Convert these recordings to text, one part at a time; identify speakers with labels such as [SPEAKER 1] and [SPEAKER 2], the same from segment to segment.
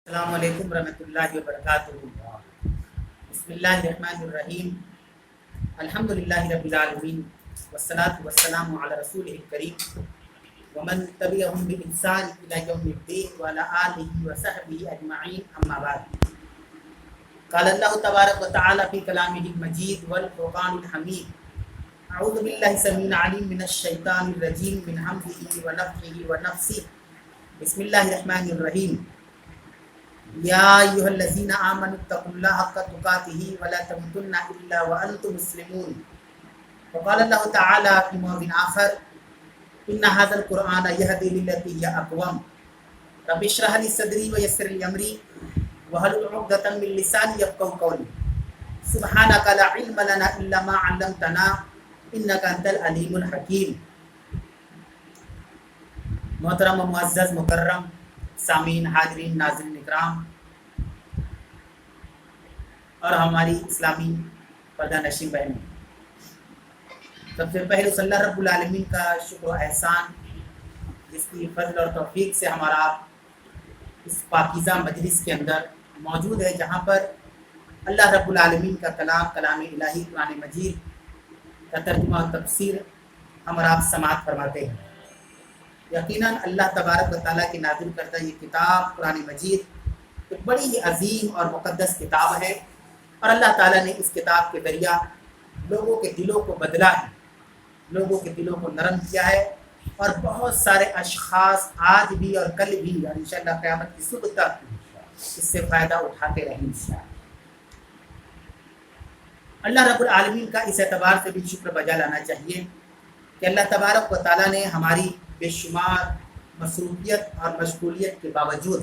[SPEAKER 1] السلام علیکم ورحمۃ اللہ وبرکاتہ۔ بسم اللہ الرحمن الرحیم۔ الحمد للہ رب العالمین والصلاة والسلام علی رسول الکریم ومن تبعهم بإحسان إلی یوم الدین وعلی آلہ وصحبہ اجمعین، اما بعد۔ قال اللہ تبارک وتعالی فی کلامہ المجید والفرقان الحمید، اعوذ باللہ السمیع العلیم من الشیطان الرجیم من ہمزہ ونفخہ ونفثہ، بسم اللہ الرحمن الرحیم۔ یا ایھا الذین آمنوا اتقوا اللہ حق تقاتہ ولا تموتن الا وانتم مسلمون۔ وقال اللہ تعالی فی موضع آخر، ان ھذا القرآن یہدی للتی ہی اقوم، رب اشرح لی صدری ویسر لی امری واحلل عقدۃ من لسانی یفقہوا قولی، سبحانک لا علم لنا الا ما علمتنا انک انت العلیم الحکیم۔ محترم و معزز مکرم سامعین، حاضرین، ناظرین اکرام اور ہماری اسلامی پردہ نشین بہنیں، سب سے پہلے صلی اللہ رب العالمین کا شکر و احسان، جس کی فضل اور توفیق سے ہمارا اس پاکیزہ مجلس کے اندر موجود ہے، جہاں پر اللہ رب العالمین کا کلام الہی قرآن مجید کا ترجمہ و تفسیر ہم اور آپ سماعت فرماتے ہیں۔ یقیناً اللہ تبارک و تعالیٰ کی نازل کردہ یہ کتاب قرآن مجید ایک بڑی ہی عظیم اور مقدس کتاب ہے، اور اللہ تعالیٰ نے اس کتاب کے ذریعہ لوگوں کے دلوں کو بدلا ہے، لوگوں کے دلوں کو نرم کیا ہے، اور بہت سارے اشخاص آج بھی اور کل بھی اور انشاءاللہ قیامت کی صبح تک اس سے فائدہ اٹھاتے رہیں انشاءاللہ۔ اللہ رب العالمین کا اس اعتبار سے بھی شکر بجا لانا چاہیے کہ اللہ تبارک و تعالیٰ نے ہماری بے شمار مصروفیت اور مشغولیت کے باوجود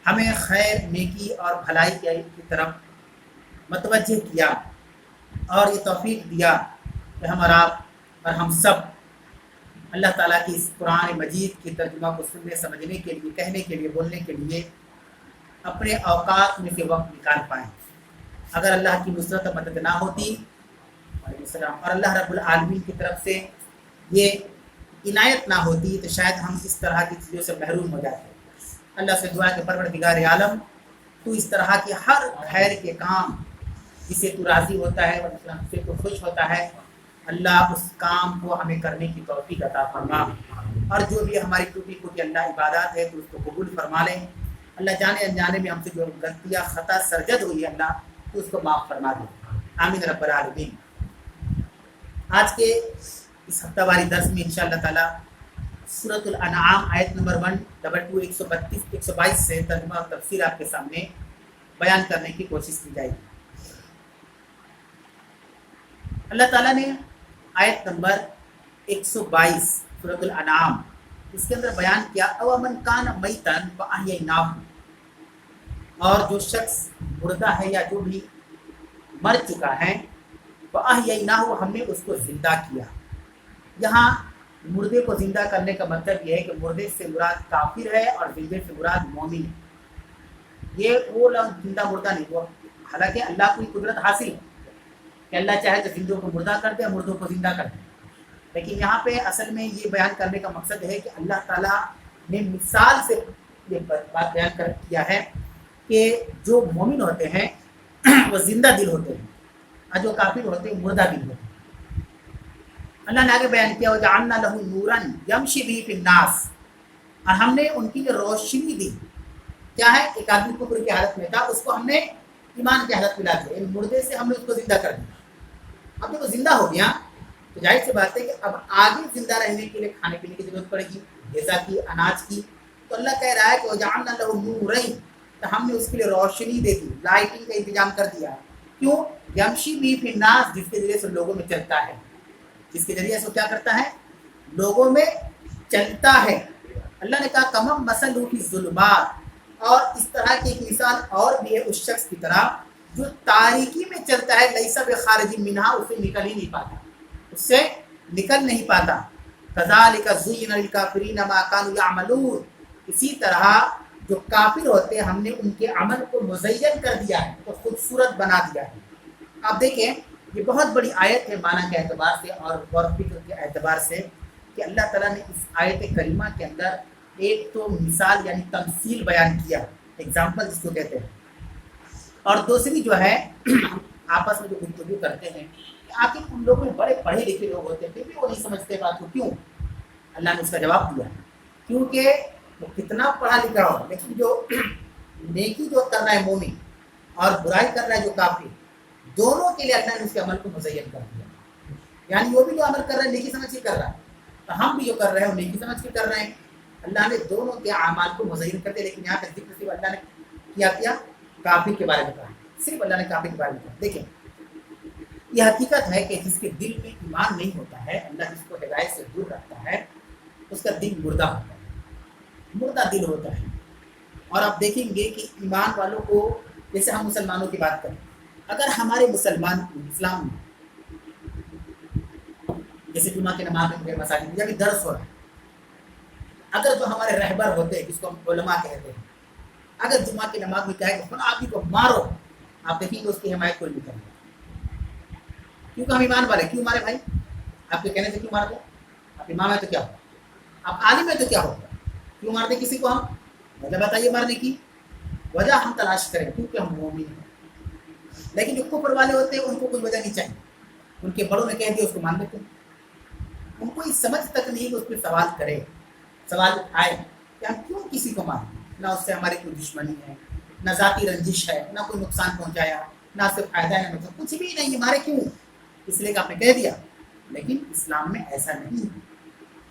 [SPEAKER 1] ہمیں خیر، نیکی اور بھلائی کی طرف متوجہ کیا، اور یہ توفیق دیا کہ ہم اور آپ اور ہم سب اللہ تعالیٰ کی اس قرآن مجید کی ترجمہ کو سننے، سمجھنے کے لیے، کہنے کے لیے، بولنے کے لیے اپنے اوقات میں سے وقت نکال پائیں۔ اگر اللہ کی نصرت و مدد نہ ہوتی اور اللہ رب العالمین کی طرف سے یہ عنایت نہ ہوتی تو شاید ہم اس طرح کی چیزوں سے محروم ہو جاتے۔ اللہ سے دعا کہ پروردگار عالم، تو اس طرح کے ہر خیر کے کام جسے تو راضی ہوتا ہے اور جس سے تو خوش ہوتا ہے، اللہ اس کام کو ہمیں کرنے کی توفیق عطا فرما، اور جو بھی ہماری ٹوٹی پھوٹی اللہ عبادات ہے تو اس کو قبول فرما لیں۔ اللہ جانے انجانے میں ہم سے جو غلطیاں، خطا سرزد ہوئی ہے، اللہ تو اس کو معاف فرما دے، آمین رب العالمین۔ آج کے اس ہفتہ واری درس میں انشاءاللہ تعالی سورۃ الانعام آیت نمبر 122 122 سے ترجمہ اور تفسیر آپ کے سامنے بیان کرنے کی کوشش کی جائے گی۔ اللہ تعالیٰ نے آیت نمبر 122 سورۃ الانعام اس کے اندر بیان کیا، اومن کان میتن فاحییناہ، اور جو شخص مردہ ہے یا جو بھی مر چکا ہے، فاحییناہ، ہم نے اس کو زندہ کیا۔ یہاں مردے کو زندہ کرنے کا مطلب یہ ہے کہ مردے سے مراد کافر ہے اور زندے سے مراد مومن ہے۔ یہ وہ لوگ زندہ مردہ نہیں، وہ حالانکہ اللہ کو قدرت حاصل ہے کہ اللہ چاہے تو زندوں کو مردہ کر دے، مردوں کو زندہ کر دے، لیکن یہاں پہ اصل میں یہ بیان کرنے کا مقصد ہے کہ اللہ تعالیٰ نے مثال سے یہ بات بیان کیا ہے کہ جو مومن ہوتے ہیں وہ زندہ دل ہوتے ہیں، اور جو کافر ہوتے ہیں مردہ دل ہوتے ہیں۔ اللہ نے آگے بیان کیا، وَجَعَلْنَا لَهُ نُورًا يَمْشِي بِهِ فِي النَّاسِ، اور ہم نے ان کی روشنی دی۔ کیا ہے؟ ایک آدمی کفر کی حالت میں تھا، اس کو ہم نے ایمان کی حالت میں لا دیا، مردے سے ہم نے اس کو زندہ کر دیا۔ اب جب وہ زندہ ہو گیا تو ظاہر سی بات ہے کہ اب آگے زندہ رہنے کے لیے کھانے پینے کی ضرورت پڑے گی، غذا کی، اناج کی۔ تو اللہ کہہ رہا ہے کہ وَجَعَلْنَا لَهُ نُورًا، تو ہم نے اس کے لیے روشنی دے دی، لائٹنگ کا انتظام کر دیا۔ کیوں؟ يَمْشِي بِهِ فِي النَّاسِ، جس کے ذریعے سے لوگوں میں چلتا ہے، جس کے ذریعے سے کیا کرتا ہے؟ لوگوں میں چلتا ہے۔ اللہ نے کہا کمم مثلہ فی الظلمات، اور اس طرح کی ایک مثال اور بھی ہے اس شخص کی طرح جو تاریکی میں چلتا ہے، لیس بخارج منہا، اسے نکل ہی نہیں پاتا، اس سے نکل نہیں پاتا۔ کذالک زین للکافرین ما کانوا یعملون، اسی طرح جو کافر ہوتے ہیں ہم نے ان کے عمل کو مزین کر دیا ہے، تو خوبصورت بنا دیا ہے۔ آپ دیکھیں یہ بہت بڑی آیت ہے معنی کے اعتبار سے اور غور و فکر کے اعتبار سے، کہ اللہ تعالیٰ نے اس آیت کریمہ کے اندر ایک تو مثال یعنی تمثیل بیان کیا، एग्जाम्पल जिसको कहते हैं। और दूसरी जो है आपस में जो गुफ्तगू करते हैं कि आखिर उन लोगों में बड़े पढ़े लिखे लोग होते हैं फिर भी वो नहीं समझते बात को, क्यों? अल्लाह ने उसका जवाब दिया क्योंकि वो कितना पढ़ा लिखा हो लेकिन जो नेकी जो कर रहा है मोमिन और बुराई कर रहा है जो काफिर, दोनों के लिए अल्लाह ने उसके अमल को मुज़य्यन कर दिया। यानी वो भी जो अमल कर रहा है नेकी समझ के कर रहा है, तो हम भी जो कर रहे हैं वो नेकी समझ के कर रहे हैं। अल्लाह ने दोनों के अमाल को मुज़य्यन कर दिया। लेकिन यहाँ पे जिक्र सिर्फ अल्लाह ने किया काफिर के बारे में कहा, सिर्फ अल्लाह ने काफिर के बारे में कहा। देखिए यह हकीकत है कि जिसके दिल में ईमान नहीं होता है, अल्लाह जिसको हिदायत से दूर रखता है, उसका दिल मुर्दा होता है, मुर्दा दिल होता है। और आप देखेंगे कि ईमान वालों को, जैसे हम मुसलमानों की बात करें, अगर हमारे मुसलमान इस्लाम में जैसे जुमा की नमाज में मसाजिद में अभी दर्स हो रहा है, अगर जो हमारे रहबर होते हैं जिसको हम उलमा कहते हैं, अगर जुमा की नमाज में कहे कि आदमी को मारो, आप देखेंगे उसकी हिमायत कोई नहीं करेगा, क्योंकि हम ईमान वाले। क्यों मारे भाई? आपके कहने से क्यों मारते? आप इमाम है तो क्या होगा, आप आलिम है तो क्या होगा, क्यों मारते किसी को? हम वजह बताइए मारने की, वजह हम तलाश करें क्योंकि हम मोमिन हैं। लेकिन जो कुफर वाले होते हैं उनको कोई वजह नहीं चाहिए, उनके बड़ों ने कह दिया उसको मान लेते हैं। उनको इस समझ तक नहीं कि उस पर सवाल करे, सवाल आए कि हम क्यों किसी को मारें, ना उससे हमारी कोई दुश्मनी है, ना जाती रंजिश है, ना कोई नुकसान पहुंचाया, ना उससे फायदा है, ना नुकसान, कुछ भी नहीं, मारे क्यों? इसलिए कि आपने कह दिया। लेकिन इस्लाम में ऐसा नहीं है,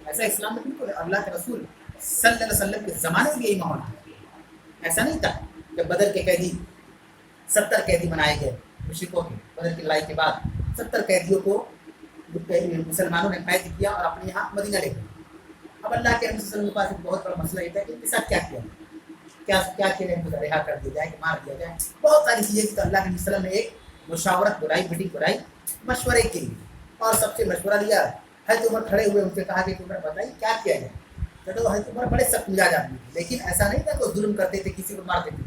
[SPEAKER 1] ऐसा इस्लाम में बिल्कुल अल्लाह के रसूल सल्लल्लाहु अलैहि वसल्लम के ज़माने में यही माहौल था। ऐसा नहीं था कि बदर के कैदी 70 कैदी बनाए गए मुशरिकों के, बदर की लड़ाई के बाद 70 कैदियों को मुसलमानों ने कैद किया और अपने यहाँ मदीना ले गए। अब अल्लाह के रसूल के पास एक बहुत बड़ा मसला ये था कि इनके साथ क्या किया, क्या किया, इनको रिहा कर दिया जाए कि मार दिया जाए, बहुत सारी चीज़ें। तो अल्लाह के रसूल ने एक मुशावरत बुलाई, मीटिंग बुलाई मशवरे के लिए, और सबसे मशवरा लिया। हज़रत उमर खड़े हुए, उनसे कहा कि तुम्हें बताइए क्या किया जाए। तो हज़रत उमर बड़े सख्त मिजाज आदमी थे, लेकिन ऐसा नहीं था कि जुल्म करते थे, किसी को मारते थे।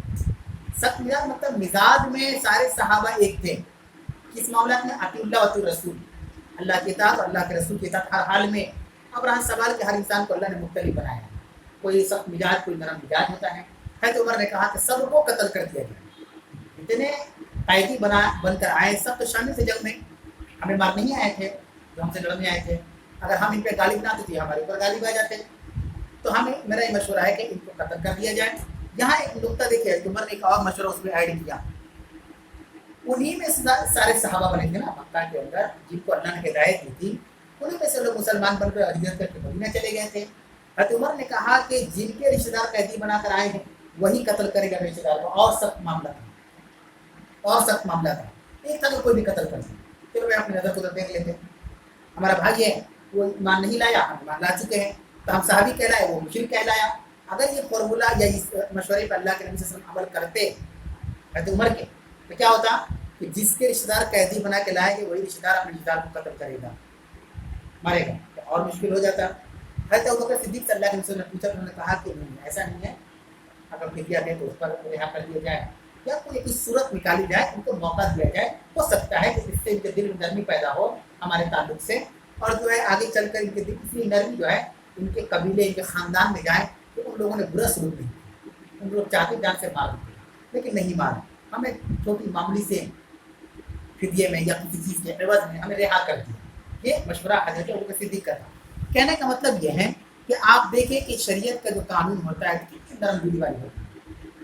[SPEAKER 1] सख्त मिजाज मतलब मिजाज में सारे सहाबा एक थे। किस मामला में? अतीउल्लाह व रसूल, अल्लाह के साथ, अल्लाह के रसूल के साथ हर हाल में। अब रहा सवाल कि हर इंसान को अल्लाह ने मुख्तलिफ बनाया, कोई सख्त मिजाज, कोई नरम मिजाज होता है। हज़रत उमर ने कहा कि सबको कत्ल कर दिया जाए, इतने कैदी बनकर आए, सब तो शामिल थे जंग में, हमें मार नहीं आए थे, जो हमसे लड़ने आए थे। अगर हम इन पर गालिब ना देते हमारे ऊपर गालिब आ जाते, तो हमें, मेरा ये मशवरा है कि इनको कत्ल कर दिया जाए। यहाँ एक नुकता देखिए, उमर ने एक और मशवरा उसमें ऐड किया। उन्हीं में सारे सहाबा बने थे ना मक्का के अंदर, जिनको अल्लाह ने हिदायत दी थी, उन्हीं में से लोग मुसलमान बनकर हिजरत करके मदीना चले गए थे। हज़रत उमर ने कहा कि जिनके रिश्तेदार कैदी बनाकर आए हैं वही कत्ल करेगा रिश्तेदार को, और सख्त मामला था, और सख्त मामला था। एक था तो कोई भी कत्ल कर सकता, चलो मैं अपनी नज़र को देख लेते, हमारा भाई है वो ईमान नहीं लाया, हम ईमान ला चुके हैं, तो हम सहाबी कहलाए, वो मुशरिक कहलाया। अगर ये फॉर्मूला या इस मशवरे पर अल्लाह के नबी सल्लल्लाहु अलैहि वसल्लम अमल करते हज़रत उमर के, तो क्या होता कि जिसके रिश्तेदार कैदी बना के लाएंगे वही रिश्तेदार अपने रिश्तेदार को कत्ल करेगा, मारेगा, तो और मुश्किल हो जाता। हज़रत अबू बकर सिद्दीक़ सल्लल्लाहु अलैहि वसल्लम ने पूछा, उन्होंने कहा कि नहीं, ऐसा नहीं है, अगर फिदिया दे तो उस पर रिहा कर दिया जाए, या कोई एक सूरत निकाली जाए, उनको मौका दिया जाए। हो सकता है कि इससे इनके दिल में नरमी पैदा हो हमारे ताल्लुक से, और जो है आगे चलकर इनके दिल इतनी नरमी जो है इनके कबीले, इनके ख़ानदान में जाए, तो उन लोगों ने बुरा सलूक नहीं किया, उन लोग चाहते जान से मार देते, लेकिन नहीं मारे, हमें छोटी मामूली से फिदिये में या किसी चीज़ के एवज में हमें रिहा कर दिया। ये मशवरा हज़रत अबू बकर सिद्दीक़ का था। कहने का मतलब यह है कि आप देखें कि शरीयत का जो कानून होता है कितनी नरम दिली वाली होती है।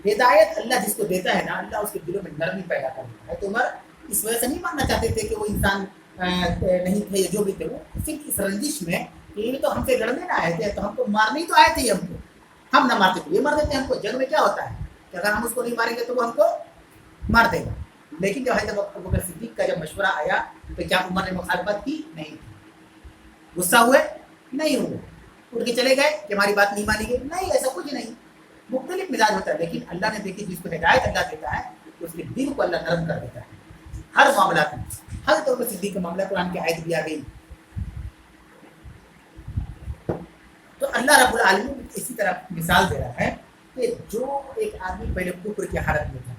[SPEAKER 1] हिदायत अल्लाह जिसको देता है ना, अल्लाह उसके दिलों में नरमी पैदा कर देता है। तो उमर इस वजह से नहीं मानना चाहते थे कि वो इंसान नहीं थे, जो भी थे, वो सिर्फ इस रंजिश में कि ये तो हमसे लड़ने ना आए थे, तो हमको मारने ही तो आए थे, हमको हम ना मारते तो ये मार देते। हमको जंग में क्या होता है कि अगर हम उसको नहीं मारेंगे तो वो हमको मार देगा। लेकिन जब हज़रत अबू बकर सिद्दीक़ का जब मशवरा आया तो क्या उमर ने मुखालफत की? नहीं। गुस्सा हुए? नहीं हुए। उठ के चले गए कि हमारी बात नहीं मानी गई? नहीं, ऐसा कुछ नहीं। मुख्तलिफ मिजाज होता है, लेकिन अल्लाह ने देखी जिसको हिदायत अल्लाह देता है उसके दिल को अल्लाह नरम कर देता है हर मामला में। हज़रत अबू बकर सिद्दीक़ का मामला कुरान की आयत भी आ गई। तो अल्लाह रब्बुल आलमीन इसी तरह मिसाल दे रहा है कि जो एक आदमी पहले कुफ्र की हालत में था,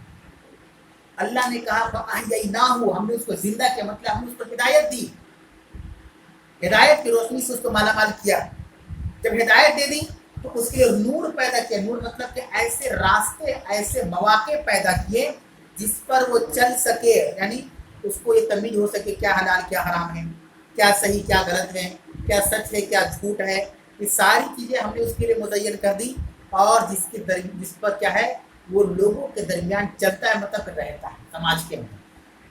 [SPEAKER 1] अल्लाह ने कहा फ़अहयैनाहु, हमने उसको जिंदा किया, मतलब हमने उसको हिदायत दी, हिदायत की रोशनी से उसको मालामाल किया। जब हिदायत दे दी تو اس کے لیے نور پیدا کیا. نور مطلب کہ ایسے راستے ایسے مواقع پیدا کیے جس پر وہ چل سکے, یعنی اس کو یہ تمیز ہو سکے کیا حلال کیا حرام ہے, کیا صحیح کیا غلط ہے, کیا سچ ہے کیا جھوٹ ہے. یہ ساری چیزیں ہم نے اس کے لیے مزین کر دی, اور جس پر کیا ہے وہ لوگوں کے درمیان چلتا ہے, مطلب رہتا ہے سماج کے اندر.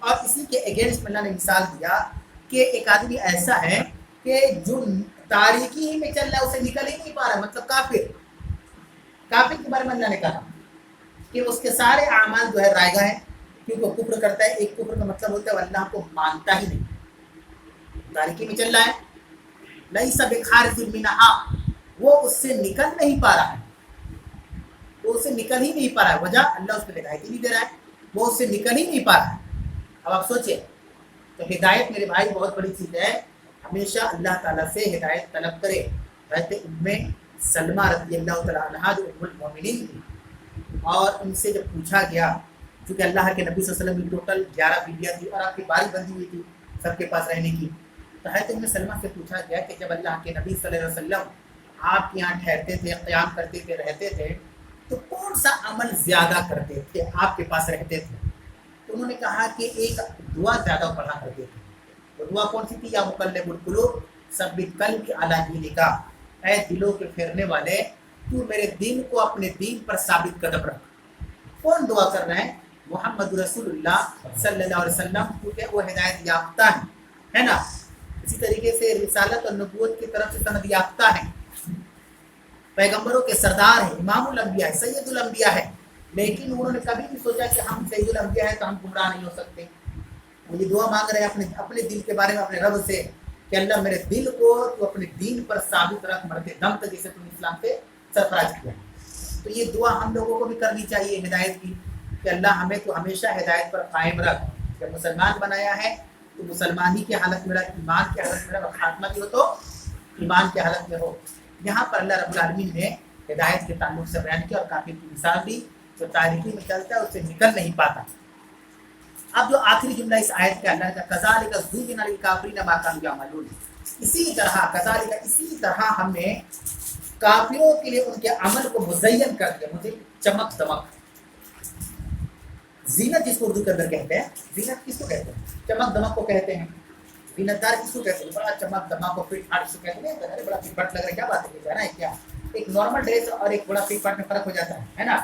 [SPEAKER 1] اور اسی کے اگینسٹ اللہ نے مثال دیا کہ ایک آدمی ایسا ہے کہ جو تاریکی ہی میں چل رہا ہے, اسے نکل ہی نہیں پا رہا, مطلب کافر کے بارے میں اللہ نے کہا کہ اس کے سارے اعمال جو ہے رائگاں ہیں, کیونکہ کفر کرتا ہے. ایک کفر کا مطلب ہوتا ہے وہ اللہ کو مانتا ہی نہیں, تاریکی میں چل رہا ہے. لیس بخارج منہا, وہ اس سے نکل نہیں پا رہا ہے, وہ اس سے نکل ہی نہیں پا رہا ہے. وجہ اللہ اس کو ہدایت ہی نہیں دے رہا ہے, وہ اس سے نکل ہی نہیں پا رہا ہے. اب آپ سوچیں, تو ہدایت میرے بھائی بہت بڑی چیز ہے. ہمیشہ اللہ تعالیٰ سے ہدایت طلب کرے. حضرت ام سلمہ رضی اللہ تعالیٰ عنہا جو ام المؤمنین تھی, اور ان سے جب پوچھا گیا, چونکہ اللہ کے نبی صلی اللہ علیہ وسلم کی ٹوٹل 11 بیویاں تھی اور آپ کی باری بندی ہوئی تھی سب کے پاس رہنے کی, تو حضرت ام سلمہ سے پوچھا گیا کہ جب اللہ کے نبی صلی اللہ علیہ وسلم آپ کے یہاں ٹھہرتے تھے, قیام کرتے تھے, رہتے تھے, تو کون سا عمل زیادہ کرتے تھے آپ کے پاس رہتے تھے؟ تو انہوں نے کہا کہ ایک دعا زیادہ پڑھا کرتے تھے. وہ دعا کون سی تھی؟ یا مقلب القلوب ثبت قلبی علی دینک, اے دلوں کے پھیرنے والے تو میرے دل کو اپنے دین پر ثابت قدم رکھ. کون دعا کر رہے ہیں؟ محمد رسول اللہ صلی اللہ علیہ وسلم, کیونکہ وہ ہدایت یافتہ ہے نا. اسی طریقے سے رسالت اور نبوت کی طرف سے سند یافتہ ہیں, پیغمبروں کے سردار ہیں, امام الانبیاء ہے, سید الانبیاء ہے. لیکن انہوں نے کبھی نہیں سوچا کہ ہم سید الانبیاء ہیں تو ہم گمراہ نہیں ہو سکتے. وہ یہ دعا مانگ رہے ہیں اپنے دل کے بارے میں اپنے رب سے کہ اللہ میرے دل کو تو اپنے دین پر ثابت رکھ مرتے دم تک, جسے تم نے اسلام سے سرفراز کیا. تو یہ دعا ہم لوگوں کو بھی کرنی چاہیے ہدایت کی, کہ اللہ ہمیں تو ہمیشہ ہدایت پر قائم رکھ. جب مسلمان بنایا ہے تو مسلمانی کی حالت میں رکھ, ایمان کی حالت میں رکھ, خاتمہ بھی ہو تو ایمان کی حالت میں ہو. یہاں پر اللہ رب العالمین نے ہدایت کے تعلق سے بیان کیا اور کافی کی مثال دی. جو تاریکی میں چلتا ہے اس سے نکل نہیں پاتا. اب جو آخری جملہ اس آیت کا اللہ کا کذالک زُیِّنَ لِلْکافِرِینَ مَا کَانُوا یعملون, اسی طرح کذالک, اسی طرح ہم نے کافروں کے لیے ان کے عمل کو مزین کر دیا. مجھے چمک دمک, زینت جس کو اردو کے اندر کہتے ہیں, زینت کس کو کہتے ہیں؟ چمک دمک کو کہتے ہیں. زینت دار کس کو کہتے ہیں؟ بڑا چمک دمک کو فٹ فاٹ کو کہتے ہیں. ارے بڑا فٹ فاٹ لگ رہا ہے, کیا بات ہے, ہے کیا ایک نارمل ڈریس اور ایک بڑا فٹ فاٹ میں فرق ہو جاتا ہے نا.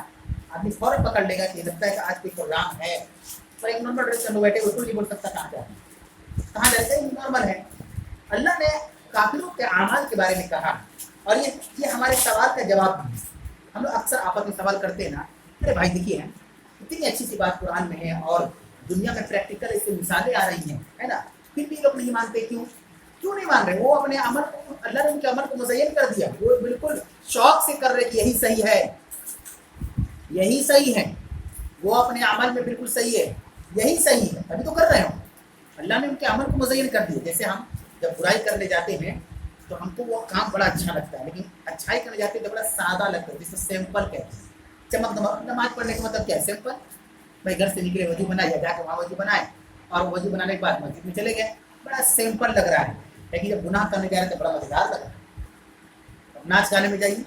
[SPEAKER 1] آدمی فوراً پکڑ لے گا کہ لگتا ہے کہ آج کوئی پروگرام ہے, اور ایک نارمل ڈریس میں بیٹھے بالکل نہیں بول سکتا کہاں جاتے ہیں, کہاں جاتے ہیں, نارمل ہے. اللہ نے کافروں کے اعمال کے بارے میں کہا, اور یہ ہمارے سوال کا جواب بھی ہے. ہم لوگ اکثر آپس میں سوال کرتے ہیں نا, ارے بھائی دیکھیے اتنی اچھی سی بات قرآن میں ہے اور دنیا میں پریکٹیکل اس کی مثالیں آ رہی ہیں, ہے نا, پھر بھی لوگ نہیں مانتے. کیوں نہیں مان رہے؟ وہ اپنے عمل کو, اللہ نے ان کے عمل کو مزین کر دیا, وہ بالکل شوق سے کر رہے کہ یہی صحیح ہے, یہی صحیح ہے. وہ اپنے عمل میں بالکل صحیح ہے, یہی صحیح ہے, ابھی تو کر رہے ہوں. اللہ نے ان کے عمل کو مزین کر دیا. جیسے ہم جب برائی کرنے جاتے ہیں تو ہم کو وہ کام بڑا اچھا لگتا ہے, لیکن اچھائی کرنے جاتے ہیں تو بڑا سادہ لگتا ہے, جسے سمپل کہتے ہیں. چمک دمک, نماز پڑھنے کا مطلب کیا ہے؟ سمپل. بھائی گھر سے نکلے, وضو بنائے, جا کے وہاں وضو بنائے, اور وضو بنانے کے بعد مسجد میں چلے گئے, بڑا سمپل لگ رہا ہے. لیکن جب گناہ کرنے جا رہے تو بڑا مزیدار لگ رہا ہے. ناچ گانے میں جائیے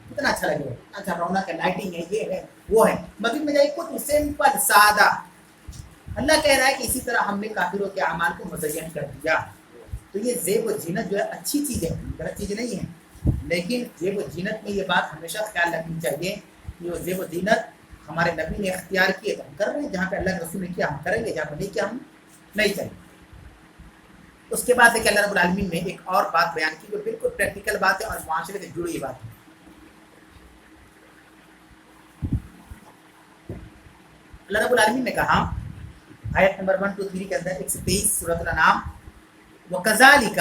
[SPEAKER 1] کتنا اچھا لگے گا, اچھا رونق ہے, لائٹنگ ہے, یہ ہے وہ ہے. مسجد میں جائیے کچھ سمپل سادہ. اللہ کہہ رہا ہے کہ اسی طرح ہم نے کافروں کے اعمال کو مزین کر دیا. تو یہ زیب و زینت جو ہے اچھی چیز ہے, غلط چیز نہیں ہے. لیکن زیب و زینت میں یہ بات ہمیشہ خیال رکھنی چاہیے کہ وہ زیب و زینت ہمارے نبی نے اختیار کیے تو ہم کر رہے ہیں, جہاں پہ اللہ کے رسول نے کیا ہم کریں گے, جہاں پہ نہیں کیا ہم نہیں کریں. اس کے بعد ہے کہ اللہ رب العالمین نے ایک اور بات بیان کی جو بالکل پریکٹیکل بات ہے اور معاشرے سے جڑی بات ہے. اللہ رب العالمین نے کہا آیت نمبر 123 کے اندر 123 سورۃ الانعام, وَكَذَلِكَ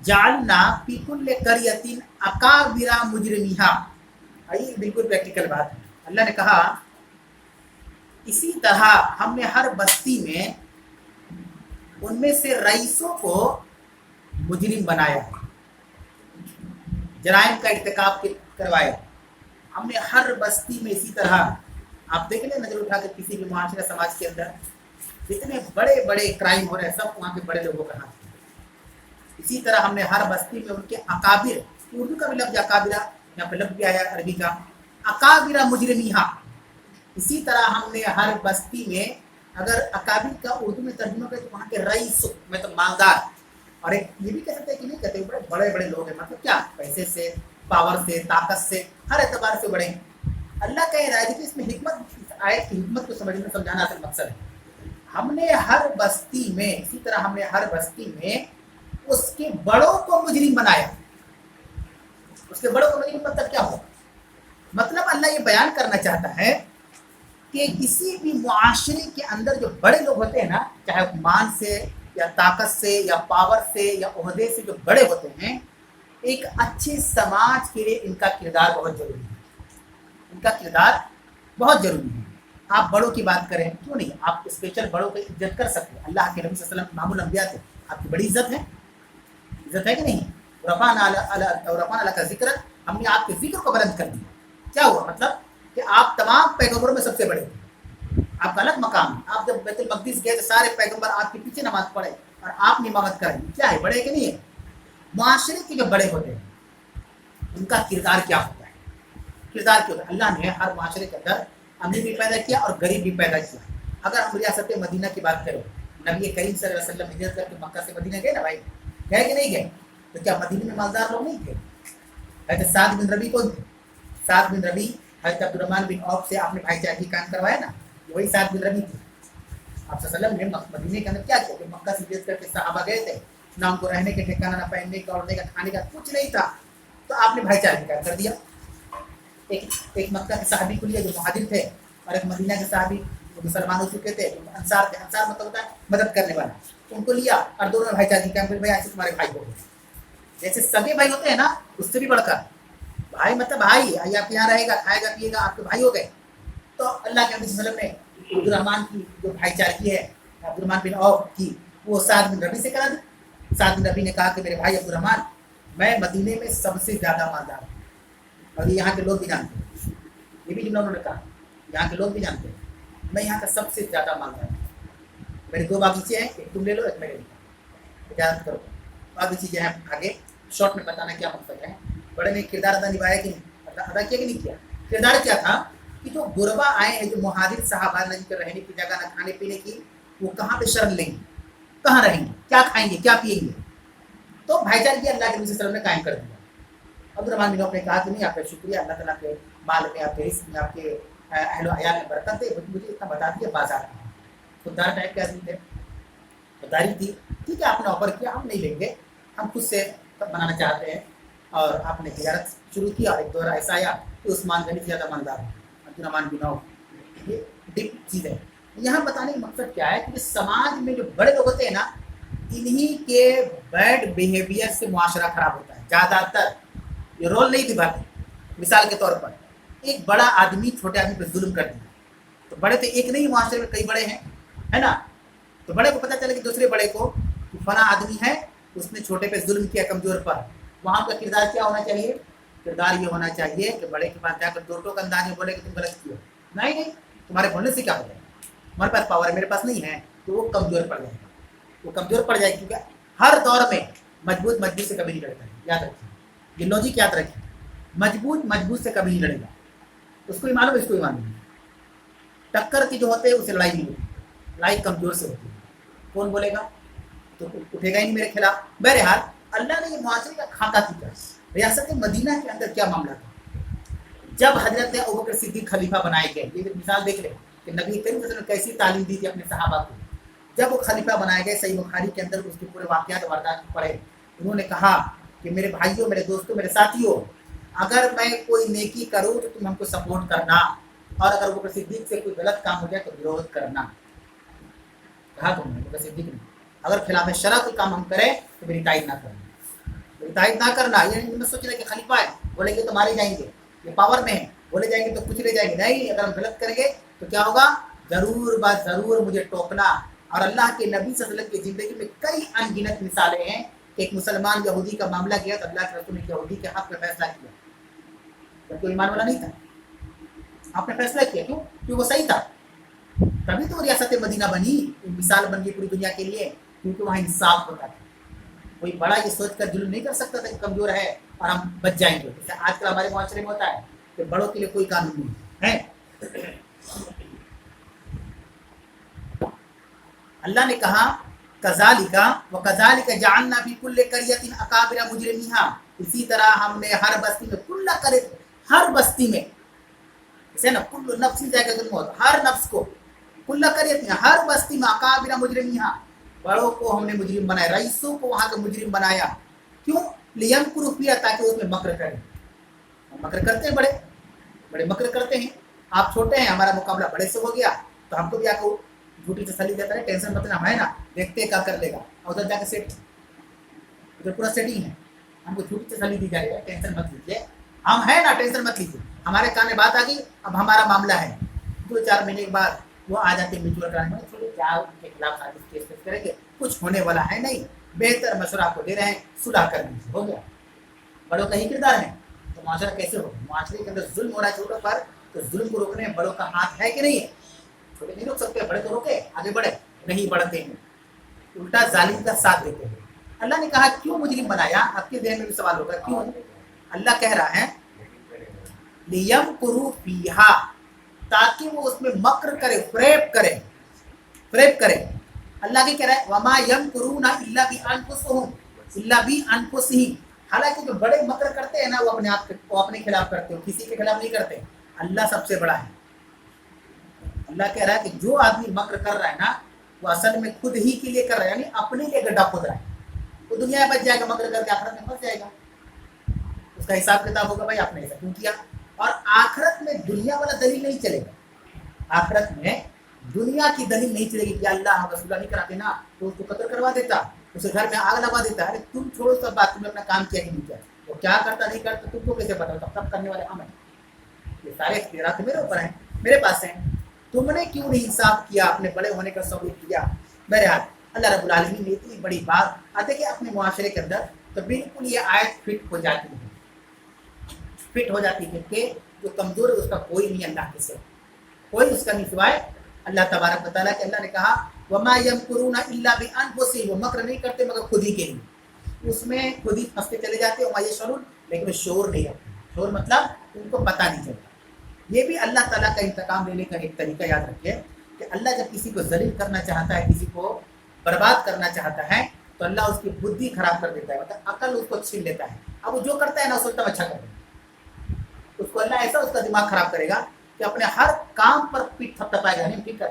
[SPEAKER 1] جَعَلْنَا فِي كُلِّ قَرْيَةٍ أَكَابِرَ مُجْرِمِيهَا. آئیے بالکل پریکٹیکل بات ہے. اللہ نے کہا اسی طرح ہم نے ہر بستی میں ان میں سے رئیسوں کو مجرم بنایا, جرائم کا ارتکاب کروایا. ہم نے ہر بستی میں اسی طرح, آپ دیکھ لیں نظر اٹھا کر کسی بھی معاشرہ سماج کے اندر جتنے بڑے بڑے کرائم ہو رہے ہیں سب وہاں کے بڑے لوگوں کا ہاتھ. اسی طرح ہم نے ہر بستی میں ان کے اکابر, اردو کا بھی لفظ اکابرہ यहाँ पे लफ्ज़ भी आया अरबी का, अकाबिरा मुजरिमीहा। इसी तरह हमने हर बस्ती में, अगर अकाबिर का उर्दू में तर्जुमा करें तो वहाँ के रईस मतलब मालदार, और एक ये भी कह सकते हैं कि नहीं कहते, बड़े बड़े बड़े लोग हैं, मतलब क्या पैसे से, पावर से, ताकत से, हर एतबार से बड़े हैं। अल्लाह कह रहा है कि इसमें हिकमत, आयत की हिकमत को समझना समझाना असल मकसद है। हमने हर बस्ती में, इसी तरह हमने हर बस्ती में उसके बड़ों को मुजरिम बनाया। उसके बड़ों को मुजरिम मतलब क्या हो, मतलब अल्लाह ये बयान करना चाहता है कि किसी भी मुआशरे के अंदर जो बड़े लोग होते हैं ना, चाहे मान से या ताकत से या पावर से या ओहदे से जो बड़े होते हैं, एक अच्छे समाज के लिए इनका किरदार बहुत जरूरी है। इनका किरदार बहुत जरूरी है। आप बड़ों की बात करें, क्यों नहीं, आप स्पेशल बड़ों की इज्जत कर सकते हैं। अल्लाह के नबी सल्लल्लाहु अलैहि वसल्लम इमामुल अंबिया थे, आपकी बड़ी इज्जत है, इज्जत है कि नहीं। रफ़अना लका ज़िक्र, हमने आपके जिक्र को बुलंद कर दिया। क्या हुआ, मतलब कि आप तमाम पैगंबरों में सबसे बड़े थे, आपका अलग मकाम है। आप जब बैतुल मक़दिस गए तो सारे पैगंबर आपके पीछे नमाज पढ़े और आपने इमामत कराई, क्या है, बड़े कि नहीं है। मुआशरे के जो बड़े होते हैं उनका किरदार क्या होता है, किरदार क्या होता है। अल्लाह ने हर मुआशरे के अंदर अमीर भी पैदा किया और गरीब भी पैदा किया। अगर हम रियासत मदीना की बात करें, नबी करीम सल्लल्लाहु अलैहि वसल्लम हिजरत करके मक्का से मदीना गए ना भाई, गए कि नहीं गए, तो क्या मदीने में मालदार लोग नहीं थे। हज़रत साद बिन रबी कौन थे, साद बिन रबी हज़रत अब्दुर्रहमान बिन औफ से आपने भाईचारे काम करवाया ना, वही साद बिन रबी थे। आप सल्लल्लाहु अलैहि वसल्लम ने मदीने के अंदर क्या किया कि मक्का से हिजरत करके सहाबा गए थे, ना उनको रहने के ठिकाना, ना पहनने का, ओढ़ने का, खाने का कुछ नहीं था, तो आपने भाईचारे काम कर दिया। एक मक्का के सहाबी को लिया जो मुहाजिर थे, और एक मदीना के सहाबी जो मुसलमान हो चुके थे, अंसार थे, अंसार मतलब होता है मदद करने वाला, उनको लिया और दोनों में भाईचारे काम कर, भाई ऐसे तुम्हारे भाई हो गए। जैसे सगे भाई होते हैं ना, उससे भी बढ़कर भाई, मतलब भाई आप यहाँ रहेगा, खाएगा पिएगा, आपके भाई हो गए। तो अल्लाह के नबी सल्लल्लाहु अलैहि वसल्लम ने अब्दुर्रहमान की जो भाईचारगी है, अब्दुर्रहमान बिन औफ की, वो साद बिन रबी से करा दी। साद बिन रबी ने कहा कि मेरे भाई अब्दुर्रहमान, मैं मदीने में सबसे ज़्यादा मालदार हूँ, और ये यहाँ के लोग भी जानते हैं, ये भी जुमला उन्होंने कहा, यहाँ के लोग भी जानते हैं, मैं यहाँ का सबसे ज़्यादा मालदार हूँ। मेरे 2 बागीचे हैं, एक तुम ले लो, एक मैं ले लूँ, इजाज़त करो। बाकी चीज़ें हैं आगे शॉर्ट में बताना क्या मकसद है। बड़े ने किरदार अदा निभाया कि नहीं, अदा किया कि नहीं किया। किरदार क्या था कि जो गुरबा आए हैं, जो मुहाजिर साहबा, न जिनके रहने की जगह, न खाने पीने की, वो कहाँ पे शरण लेंगे, कहाँ रहेंगे, क्या खाएंगे, क्या पिएंगे, तो भाईचारगी अल्लाह के नबी सल्लल्लाहु अलैहि वसल्लम ने कायम कर दिया। अब्दुर्रहमान बिन औफ ने कहा कि नहीं, आपका शुक्रिया, अल्लाह ताला के माल में, आपके रिस्क में, आपके अहलो अयाल में बरकत है, मुझे इतना बता दिया, बाजार में खुददार टाइप के आदमी थे, खुददारी थी, ठीक है, आपने ऑफर किया, हम नहीं लेंगे, हम खुद से बनाना चाहते हैं, और आपने तिजारत शुरू की, और एक दौरा ऐसा आया कि उस्मान गनी ज़्यादा मालदार है, अब्दुर्रहमान बिन औफ। ये डीप चीज़ है। यहाँ बताने का मकसद क्या है कि समाज में जो बड़े लोग होते हैं ना, इन्हीं के बैड बिहेवियर से मुआशरा खराब होता है ज़्यादातर। ये रोल नहीं निभाते। मिसाल के तौर पर एक बड़ा आदमी छोटे आदमी पर जुल्म कर दिया, तो बड़े तो एक नहीं, मुआशरे में कई बड़े हैं, है ना, तो बड़े को पता चले कि दूसरे बड़े को फला आदमी है, उसने छोटे पे जुल्म किया, कमज़ोर पर, वहाँ का किरदार क्या होना चाहिए, किरदार ये होना चाहिए कि बड़े के पास जाकर दो टोक अंदाज में बोले कि तुम गलत किए, नहीं, तुम्हारे बोलने से क्या हो जाएगा, हमारे पास पावर है, मेरे पास नहीं है, तो वो कमज़ोर पड़ जाएगा, वो कमज़ोर पड़ जाएगी। क्योंकि हर दौर में मजबूत से कभी नहीं लड़ता है, याद रखिए, ये लॉजिक याद रखिए, मजबूत से कभी नहीं लड़ेगा, उसको ही मालूम, इसको ही मालूम। टक्कर की जो होते हैं उससे लड़ाई नहीं होती, लड़ाई कमज़ोर से होती है। कौन बोलेगा, तो उठेगा ही नहीं मेरे खिलाफ। बहरहाल अल्लाह ने ये मुआशरे का खाका किया। रियासत मदीना के अंदर क्या मामला था, जब हजरत अबू बकर सिद्दीक खलीफा बनाए गए, ये मिसाल देख ले कि नबी करीम ने कैसी तालीम दी थी अपने सहाबा को। जब वो खलीफा बनाए गए, सही बुखारी के अंदर उसके पूरे वाक़यात वारदात पढ़े, उन्होंने कहा कि मेरे भाइयों, मेरे दोस्तों, मेरे साथियों, अगर मैं कोई नेकी करूँ तो तुम हमको सपोर्ट करना, और अगर अबू बकर सिद्दीक से कोई गलत काम हो जाए तो विरोध करना। कहा तुमने अबू बकर सिद्दीक ने, अगर खिलाफ शरअ कोई काम हम करें तो मेरी तायद ना करना, मेरी तायद ना करना। ये नहीं सोच रहे कि खलीफा है, बोलेंगे तो मारे जाएंगे, ये पावर में है, बोले जाएंगे तो कुछ ले जाएंगे, नहीं, अगर हम गलत करेंगे तो क्या होगा, ज़रूर बात ज़रूर मुझे टोकना। और अल्लाह के नबी सल्लल्लाहु अलैहि वसल्लम की ज़िंदगी में कई अनगिनत मिसालें हैं कि एक मुसलमान यहूदी का मामला किया तो अल्लाह के रसूल ने यहूदी के हक़ में फैसला किया, जब कोई ईमान वाला नहीं था, आपने फैसला किया, क्यों, क्योंकि वो सही था, तभी तो रियासत मदीना बनी, मिसाल बन गई पूरी दुनिया के लिए, क्योंकि वहाँ इंसाफ होता था, कोई बड़ा ये सोच कर जुल्म नहीं कर सकता था कि कमज़ोर है और हम बच जाएंगे। जैसे आजकल हमारे माशरे में होता है कि बड़ों के लिए कोई कानून नहीं है। अल्लाह ने कहा कज़ालिका व कज़ालिका जअलना फी कुल्लि क़रयतिन अकाबिरा मुजरिमीहा, इसी तरह हमने हर बस्ती में हर बस्ती में, जैसे ना कुल्लु नफ्सिन ज़ाइक़ातुल मौत, हर नफ्स को, कुल्ला करियतिन हर बस्ती में अकाबिरा मुजरिमीहा, बड़ों को हमने मुजरिम बनाया, रईसों को वहाँ का मुजरिम बनाया। क्यों? लियमकुरु फ़ीहा, ताकि उसमें मक्र करें। मक्र करते हैं, बड़े बड़े मक्र करते हैं। आप छोटे हैं, हमारा मुकाबला बड़े से हो गया तो हमको भी आकर झूठी तसल्ली देता है, टेंशन मत, हम है ना, देखते हैं क्या कर लेगा, और उधर जाकर सेट, उधर पूरा सेटिंग है, हमको झूठी तसल्ली दी जाएगी, टेंशन मत लीजिए, हम है ना, टेंशन मत लीजिए, हमारे कान में बात आ गई, अब हमारा मामला है। 2-4 महीने के बाद वो आ जाते हैं म्यूचुअल कराने में, थोड़े क्या उनके खिलाफ साजिश केस करेंगे, कुछ होने वाला है नहीं, बेहतर मशवरा आपको दे रहे हैं, सुलह कर दीजिए, हो गया। बड़ों का ही किरदार है, तो माशरा कैसे होगा? माशरे के अंदर जुल्म हो रहा है छोटों पर, तो जुल्म को रोकने में बड़ों का हाथ है कि नहीं है? छोटे नहीं रोक सकते, बड़े तो रोके, आगे बढ़े, नहीं बढ़ते हैं, उल्टा जालिम का साथ देते हैं। अल्लाह ने कहा क्यों मुजरिम बनाया? आपके ذہن में भी सवाल होगा क्यों? अल्लाह कह रहा है लियमकुरु फ़ीहा, ताकि वो उसमें मक्र करे, फ्रेब करे। अल्लाह की कह रहा है वमा यमकुरूना इल्ला बिअनफुसिहिम, हालांकि जो बड़े मक्र करते हैं ना वो अपने खिलाफ करते हो, किसी के खिलाफ नहीं करते। अल्लाह सबसे बड़ा है। अल्लाह कह रहा है कि जो आदमी मक्र कर रहा है ना वो असल में खुद ही के लिए कर रहा है, यानी अपने लिए गड्ढा खोद रहा है। वो दुनिया में बच जाएगा, मक्र करके आखिरत में फंस जाएगा, उसका हिसाब किताब होगा, भाई आपने ऐसा क्यों किया। और आखिरत में दुनिया वाला दलील नहीं चलेगा, आखिरत में दुनिया की दलील नहीं चलेगी कि अल्लाह हम रसूलुल्लाह नहीं कराते ना तो उसको कत्ल करवा देता, उसे घर में आग लगा देता। अरे तुम छोड़ो सब बात, तुमने अपना काम किया कि नहीं किया, वो क्या करता नहीं करता तुमको कैसे पता होता? सब करने वाले हम हैं, ये सारे इख्तियारात मेरे ऊपर हैं, मेरे पास हैं। तुमने क्यों नहीं इंसाफ किया, अपने बड़े होने का सबूत किया? बहरहाल अल्लाह रब्बुल आलमीन ने इतनी बड़ी बात आते कि अपने मुआशरे के अंदर तो बिल्कुल ये आयत फिट हो जाती है, फिट हो जाती है कि जो कमज़ोर है उसका कोई नहीं, अल्लाह के सिवा कोई उसका नहीं सिवाय अल्लाह तबारक व तआला के। अल्लाह ने कहा वमा यमकुरूना इल्ला बिअनफुसिहिम, वो मक्र नहीं करते मगर खुद ही के लिए, उसमें खुद ही फंसते चले जाते हैं। वमा यशऊरून, लेकिन शोर नहीं होता, शोर मतलब उनको पता नहीं चलता। ये भी अल्लाह ताला का इंतकाम लेने का एक तरीका, याद रखिए कि अल्लाह जब किसी को जलील करना चाहता है, किसी को बर्बाद करना चाहता है तो अल्लाह उसकी बुद्धि खराब कर देता है, मतलब अकल उसको छीन लेता है। अब वो जो करता है ना उसको अच्छा कर देगा, उसको अल्लाह ऐसा उसका दिमाग खराब करेगा कि अपने हर काम पर पीठ थपथपाएगा, नहीं ठीक कर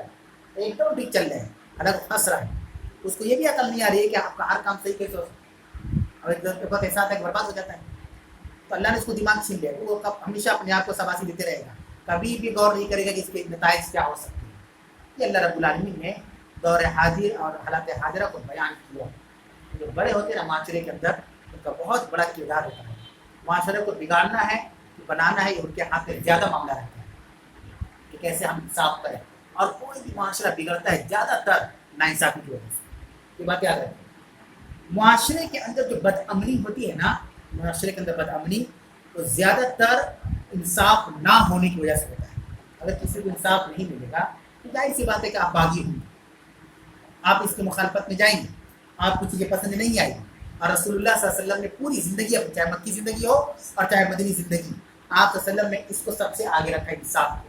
[SPEAKER 1] एकदम ठीक चल रहे हैं, अलग फंस रहा है, उसको ये भी अकल नहीं आ रही है कि आपका हर काम सही कैसे हो। अब एक वक्त ऐसा आता है कि बर्बाद हो जाता है, तो अल्लाह ने उसको दिमाग छीन लिया, वो हमेशा अपने आप को शाबाशी देते रहेगा, कभी भी गौर नहीं करेगा कि इसके नताइज क्या हो सकते हैं। ये अल्लाह रब्बुल आलमीन ने दौर हाजिर और हालत हाजिरा को बयान किया। जो बड़े होते हैं ना माशरे के अंदर, उनका बहुत बड़ा किरदार होता है। माशरे को बिगाड़ना है, बनाना है, उनके हाथ में ज़्यादा मामला रहता है कि कैसे हम इंसाफ करें। और कोई भी माशरा बिगड़ता है ज़्यादातर नाइंसाफ़ी की वजह से, ये बात याद रखें। माशरे के अंदर जो बदअमनी होती है ना, माशरे के अंदर बदअमनी तो ज़्यादातर इंसाफ ना होने की वजह से होता है। अगर किसी को इंसाफ नहीं मिलेगा तो जाहिर सी बात है कि आप बागी होंगे, आप इसके मुखालफत में जाएंगे, आपको चीज़ें पसंद नहीं आएगी। और रसूलुल्लाह सल्लल्लाहु अलैहि वसल्लम ने पूरी ज़िंदगी अपनी, चाहे मक्की ज़िंदगी हो और चाहे मदनी ज़िंदगी, आप सल्लल्लाहु अलैहि वसल्लम ने इसको सबसे आगे रखा है, इंसाफ को।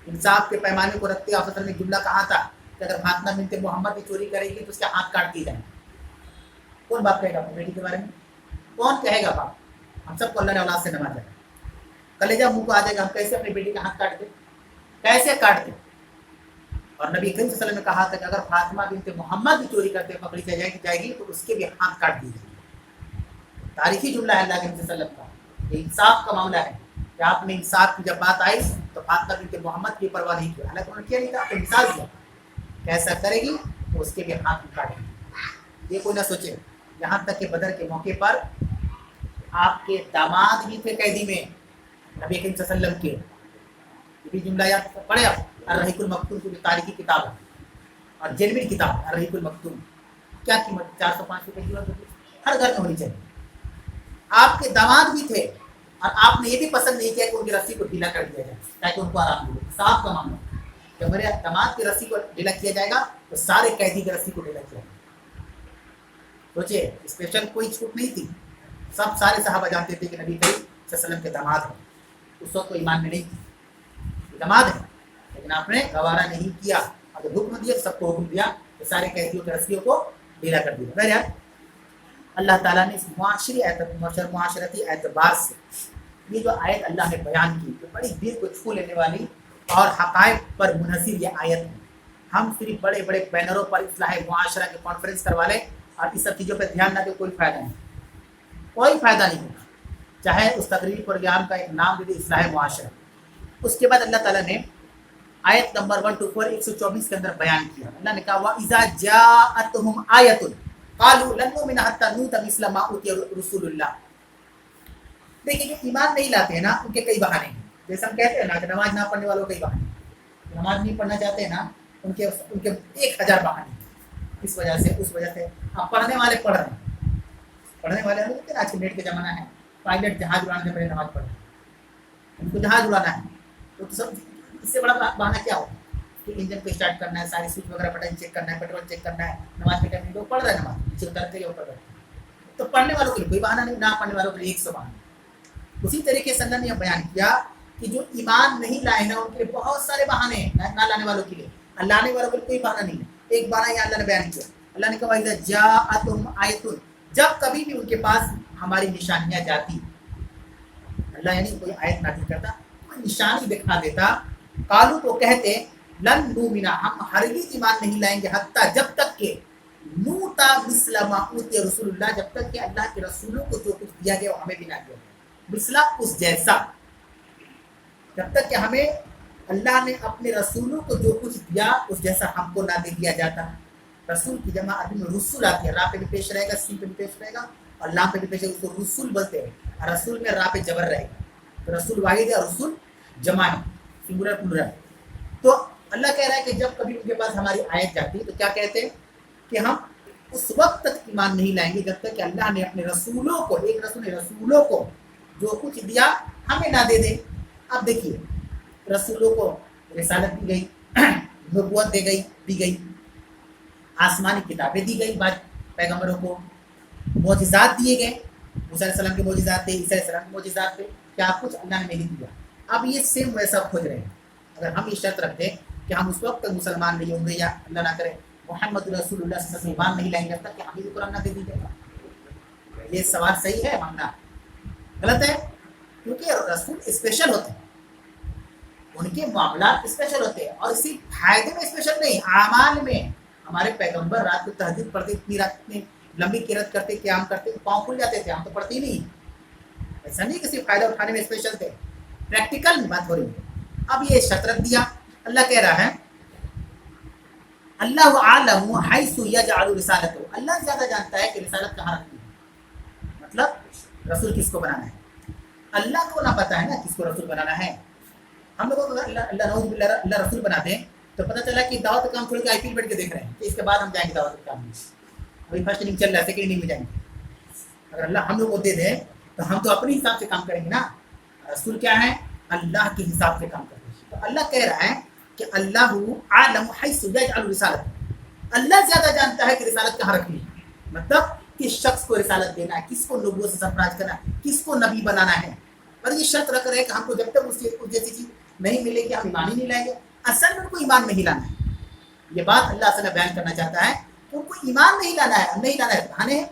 [SPEAKER 1] इंसाफ के पैमाने को रखते आप ने जुमला कहा था कि अगर फातिमा बिनते मोहम्मद भी चोरी करेगी तो उसके हाथ काट दिए जाएंगे। कौन बाप कहेगा अपनी बेटी के बारे में? कौन कहेगा बाप? हम सबको अल्लाह ने औलाद से नवाजा है, कलेजा मुंह को आ जाएगा, हम कैसे अपनी बेटी का हाथ काट दे, कैसे काट दे। और नबी करीम सल्लल्लाहु अलैहि वसल्लम ने कहा था कि अगर फातिमा बिनते मोहम्मद भी चोरी करते पकड़ी जाएगी तो उसके भी हाथ काट दिए जाएंगे। तारीखी जुमला है अल्लाह के नबी सल्लल्लाहु अलैहि वसल्लम का, ये इंसाफ का मामला है कि आपने इंसाफ की जब बात आई तो फातिमा बिनते मोहम्मद की परवाह नहीं की, हालांकि उन्होंने किया नहीं था, आपने मिसाल दिया कैसा करेगी तो उसके भी हाथ काटेंगे। ये कोई ना सोचे, यहाँ तक कि बदर के मौके पर आपके दामाद भी थे कैदी में नबी करीम सल्लल्लाहु अलैहि वसल्लम के। ये भी जुमला याद पढ़े आप, अर्रहीकुल मक्तूम की तारीखी किताब है और जेनविन किताब अर्रहीकुल मक्तूम, क्या कीमत, 400-500 रुपये कीमत, हर घर में होनी चाहिए। आपके दामाद भी थे और आपने ये भी पसंद नहीं किया कि उनकी रस्सी को ढीला कर दिया जाए ताकि उनको आराम मिले। साफ का मामला, जब मेरे दामाद की रस्सी को ढीला किया जाएगा तो सारे कैदी की रस्सी को ढीला किया जाएगा। सोचिए, स्पेशल कोई छूट नहीं थी, सब सारे सहाबा जानते थे कि नबी करीम सल्लल्लाहु अलैहि वसल्लम के दामाद हैं, उस वक्त तो ईमान में नहीं थी, दामाद है, लेकिन आपने गवारा नहीं किया। अगर हुक्म दिया, सबको हुक्म दिया तो सारे कैदियों के रस्सियों को ढीला कर दिया। बहरहाल अल्लाह ताला ने इस मुआशरती एतबार से ये जो आयत अल्लाह ने बयान की, तो बड़ी दिल को छू लेने वाली और हक़ाइक़ पर मुनहसिर ये आयत है। हम सिर्फ बड़े बड़े बैनरों पर इस्लाह मुआशरा के कॉन्फ्रेंस करवा लें और इस सब चीज़ों पर ध्यान ना दे, कोई फ़ायदा नहीं, कोई फ़ायदा नहीं होगा। चाहे उस तकरीरी प्रोग्राम का एक नाम दे दे इस्लाह मुआशरा। उसके बाद अल्लाह ताला ने आयत नंबर 124 124 के अंदर बयान किया। अल्लाह ने कहा वा इज़ा जाअतहुम आयतुन क़ालू लन नुमिना हत्ता नूता मिस्ला मा उतिया रसूलुल्लाह। देखिए, जो ईमान नहीं लाते हैं ना, उनके कई बहाने हैं। जैसे हम कहते हैं ना कि नमाज ना पढ़ने वालों के कई बहाने, नमाज नहीं पढ़ना चाहते हैं ना, उनके 1000 बहाने, इस वजह से उस वजह से। अब पढ़ने वाले पढ़ रहे हैं, पढ़ने वाले हम कहते हैं आज के नेट के ज़माना है, पायलट जहाज उड़ाने से पहले नमाज पढ़, उनको जहाज उड़ाना है, तो सब इससे बड़ा बहाना क्या हो कि इंजन को स्टार्ट करना है, सारी स्विच वगैरह बटन चेक करना है, पेट्रोल चेक करना है, नमाज के टाइम लोग पढ़ रहे हैं, नमाज नीचे उतरते ही ऊपर बैठते। तो पढ़ने वालों के लिए कोई बहाना नहीं, ना पढ़ने वालों के लिए 100 बहाना। उसी तरीके से अल्लाह ने यह बयान किया कि जो ईमान नहीं लाए ना, उनके लिए बहुत सारे बहाने हैं ना लाने वालों के लिए, और लाने वालों के लिए कोई बहाना नहीं है। एक बहाना यहाँ अल्लाह ने बयान किया, अल्लाह ने कहा इज़ा जाअतहुम आयतुन, जब कभी भी उनके पास हमारी निशानियाँ जाती, अल्लाह यानी कोई आयत नाज़िल करता, कोई निशानी दिखा देता, कालू तो कहते लन नुमिना, हम हरगिज़ ईमान नहीं लाएंगे, हत्ता जब तक के नूता मिस्ला मा उतिया रसूलुल्लाह, जब तक कि अल्लाह के रसूलों को जो कुछ दिया गया वो हमें भी ना दिया गया, मिस्ला उस जैसा, जब तक कि हमें अल्लाह ने अपने रसूलों को जो कुछ दिया उस जैसा हमको ना दे दिया जाता। रसूल की जमा अरबी में रसूल आती है, रा पे भी पेश रहेगा, सीन पे भी पेश रहेगा और लाम पे भी पेश रहेगा, उसको रसूल बोलते हैं। और रसूल में रा पे जबर रहेगा, तो रसूल वाहिद है और रसूल जमा है, सिंगुलर प्लूरल। तो अल्लाह कह रहा है कि जब कभी उनके पास हमारी आयत जाती है तो क्या कहते हैं कि हम उस वक्त तक ईमान नहीं लाएंगे जब तक कि अल्लाह ने अपने रसूलों को, एक रसूल ने रसूलों को जो कुछ दिया हमें ना दे दे। अब देखिए, रसूलों को रिसालत दी गई, नबूवत दी गई, आसमानी किताबें दी गई, बाद पैगम्बरों को मोजिज़ात दिए गए, मूसा अलैहि सलाम के मोजिज़ात थे, ईसा अलैहि सलाम के मोजिज़ात थे, क्या कुछ अल्लाह ने नहीं दिया। अब ये सेम वैसा खोज रहे हैं। अगर हम ये शर्त रखते हैं कि हम उस वक्त तक मुसलमान नहीं होंगे या अल्लाह ना करे मोहम्मद रसूलुल्लाह सल्लल्लाहु अलैहि वसल्लम ईमान नहीं लाएंगे जब तक कि हमें कुरान ना दे दीजिएगा, ये सवाल सही है मांगना? गलत है, क्योंकि रसूल स्पेशल होते हैं, उनके मामला स्पेशल होते हैं, और इसी फायदे में स्पेशल नहीं, आमाल में। हमारे पैगंबर रात को तहज्जुद पढ़ते, इतनी रात इतनी लंबी किरत करते, क़याम करते, पाँव खुल जाते थे, हम तो पढ़ते ही नहीं। ऐसा नहीं किसी फायदा उठाने में स्पेशल थे, प्रैक्टिकल में बात हो रही है। अब ये शर्त रख दिया, अल्लाह कह रहा है अल्लाहु आलमु हैसु यजअलु रिसालतहु, अल्लाह ज़्यादा जानता है कि रिसालत कहाँ रखनी है, मतलब रसूल किसको बनाना है। अल्लाह को ना पता है ना किसको रसूल बनाना है। हम लोगों को अल्लाह रसूल बनाते हैं तो पता चला कि दावत का काम छोड़ के आईपीएल बैठ के देख रहे हैं कि इसके बाद हम जाएंगे दावत के काम में, अभी फर्स्ट इनिंग चल रहा है, सेकंड इनिंग में जाएंगे। अगर अल्लाह हम लोग को दे दे तो हम तो अपने हिसाब से काम करेंगे ना। रसूल क्या है, अल्लाह के हिसाब से काम करते हैं। तो अल्लाह कह रहा है कि अल्लाहु आलमु हैसु यजअलु रिसालत, अल्लाह ज़्यादा जानता है कि रिसालत कहाँ रखनी है, मतलब किस शख्स को रिसालत देना है, किसको नबूवत से सरफराज करना है, किसको नबी बनाना है। और ये शर्त रख रहे हैं कि हमको जब तक उसकी कुछ जैसी चीज़ नहीं मिलेगी हम ईमान ही नहीं लाएंगे। असल में उनको ईमान नहीं लाना है, ये बात अल्लाह ताला बयान करना चाहता है कि उनको ईमान नहीं लाना है। नहीं लाना है तो बहाने हैं,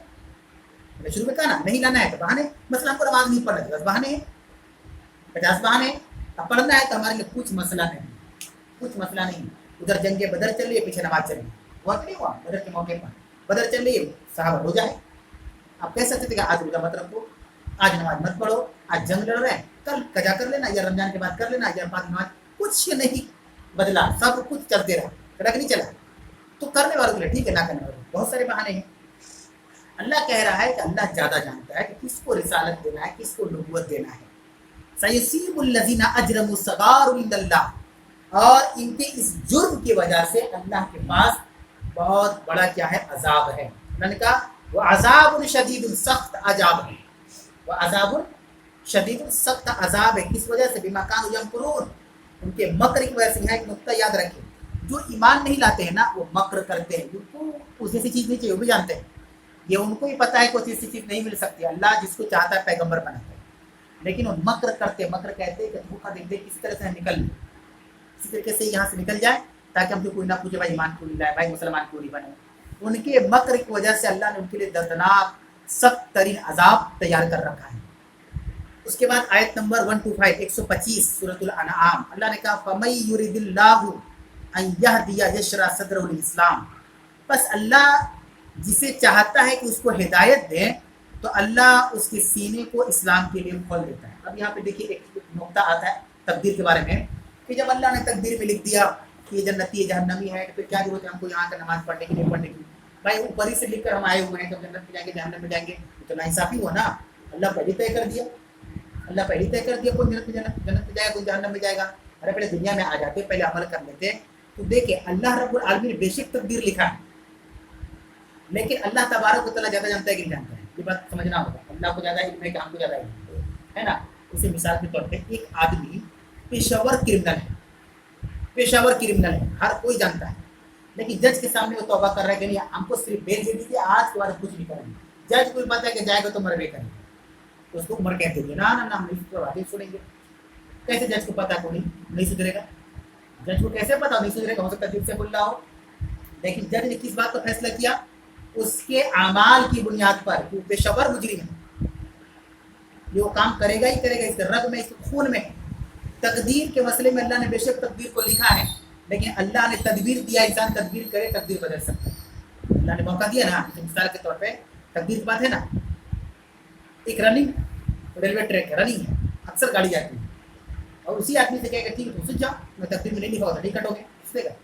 [SPEAKER 1] मैंने शुरू में कहा ना, नहीं लाना है तो बहाने। मतलब हमको नमाज नहीं पढ़ना है, बस बहाने हैं, 50 बहाने। अब पढ़ना है तो हमारे लिए कुछ मसला नहीं, कुछ मसला नहीं। उधर जंगे बदर चल रही है, पीछे नमाज चल रही है, हुआ कि नहीं हुआ? बदर के मौके पर बदर चल रही है, साहब हो जाए। आप कह सकते थे कि आज रोजा मत रखो, आज नमाज मत पढ़ो, आज जंग लड़ रहे हैं, कल कजा कर लेना, या रमजान के बाद कर लेना, या बाद नमाज, कुछ नहीं बदला, सब कुछ चलते रहा, कड़क नहीं चला। तो करने वालों के लिए ठीक है, ना करने वालों बहुत सारे बहाने हैं। अल्लाह कह रहा है कि अल्लाह ज़्यादा जानता है कि किसको रिसालत देना है, किसको नबूवत देना है। सयुसीबुल लज़ीना अजरमू सगारुन इंदल्लाह, और इनके इस जुर्म की वजह से अल्लाह के पास बहुत बड़ा क्या है, अजाब है। उन्होंने कहा वो अजाबुन शदीदुन, सख्त अजाब है, वो अजाबुन शदीदुन, सख्त अजाब है। किस वजह से? बिमा कानू यमकुरून, उनके मक्र की वजह से। यहाँ एक नुक्ता याद रखें, जो ईमान नहीं लाते हैं ना वो मक्र करते हैं, उनको उस जैसी चीज़ नहीं चाहिए, वो भी जानते हैं। ये उनको ही पता है कोई ऐसी चीज़ नहीं मिल सकती, अल्लाह जिसको चाहता है पैगंबर बनाता है, लेकिन वो मक्र करते, मक्र कहते हैं कि धोखा देते किस तरह से निकल ले, इसी तरीके से यहाँ से निकल जाए ताकि हमसे कोई ना पूछे भाई ईमान क्यों नहीं लाए, भाई मुसलमान क्यों नहीं बने। उनके मक्र की वजह से अल्लाह ने उनके लिए दर्दनाक सख्त तरीन अजाब तैयार कर रखा है। उसके बाद आयत नंबर 125 125 सूरतुल अनआम, अल्लाह ने कहा फमई युरिदिल्लाहु अन यहदिया यशरा सदरहुल इस्लाम, बस अल्लाह जिसे चाहता है कि उसको हिदायत दे तो अल्लाह उसके सीने को इस्लाम के लिए खोल देता है। अब यहाँ पे देखिए एक नुक्ता आता है तकदीर के बारे में कि जब अल्लाह ने तकदीर में लिख दिया कि ये जन्नती है जहन्नमी है तो फिर क्या जरूरत है हमको यहाँ का नमाज पढ़ने की नहीं पढ़ने की। भाई ऊपर ही से लिख कर हम आए हुए हैं तो जन्नत में जाएंगे जहन्नम में जाएंगे, तो नाइंसाफी हुआ ना। अल्लाह पहले तय कर दिया, अल्लाह पहले तय कर दिया कोई जन्नत में जाएगा कोई जहन्नम में जाएगा। अरे पहले दुनिया में आ जाते, पहले अमल कर लेते। तो देखिए अल्लाह रब्बुल आलमीन ने बेशक तकदीर लिखा है, लेकिन अल्लाह तबारक व तआला ज़्यादा जानता है कि नहीं जानता है, ये बात समझना होगा। अल्लाह को ज़्यादा इल्म है कि हमको ज़्यादा इल्म है ना। इसे मिसाल के तौर पे एक आदमी पेशावर क्रिमिनल है, पेशावर क्रिमिनल है, हर कोई जानता है, लेकिन जज के सामने वो तौबा कर रहा है कि नहीं हमको सिर्फ बेल दे दीजिए, आज के बाद कुछ नहीं करेंगे। जज को पता है कि जाएगा तो मरबे करेंगे, तो उसको उम्र कहते हैं ना ना ना हम नहीं सुनेंगे। कैसे जज को पता को नहीं सुधरेगा? जज को कैसे पता नहीं सुधरेगा? हो सकता है दिल से बोल रहा हो, लेकिन जज ने किस बात पर फैसला किया? उसके अमाल की बुनियाद पर, वो पेशेवर मुजरिम है, ये वो काम करेगा ही करेगा, इसके रग में इसके खून में है। तकदीर के मसले में अल्लाह ने बेशक तकदीर को लिखा है, लेकिन अल्लाह ने तदबीर दिया, इंसान तदबीर करे तकदीर बदल सकता है। अल्लाह ने मौका दिया ना, मिसाल के तौर पे तकदीर की बात है ना, एक रनिंग रेलवे ट्रैक है, रनिंग है, अक्सर गाड़ी जाती है, और उसी आदमी से कहेगा ठीक है तो जाओ, मैं तकदीर में नहीं लिखा होता नहीं कटोगे, देगा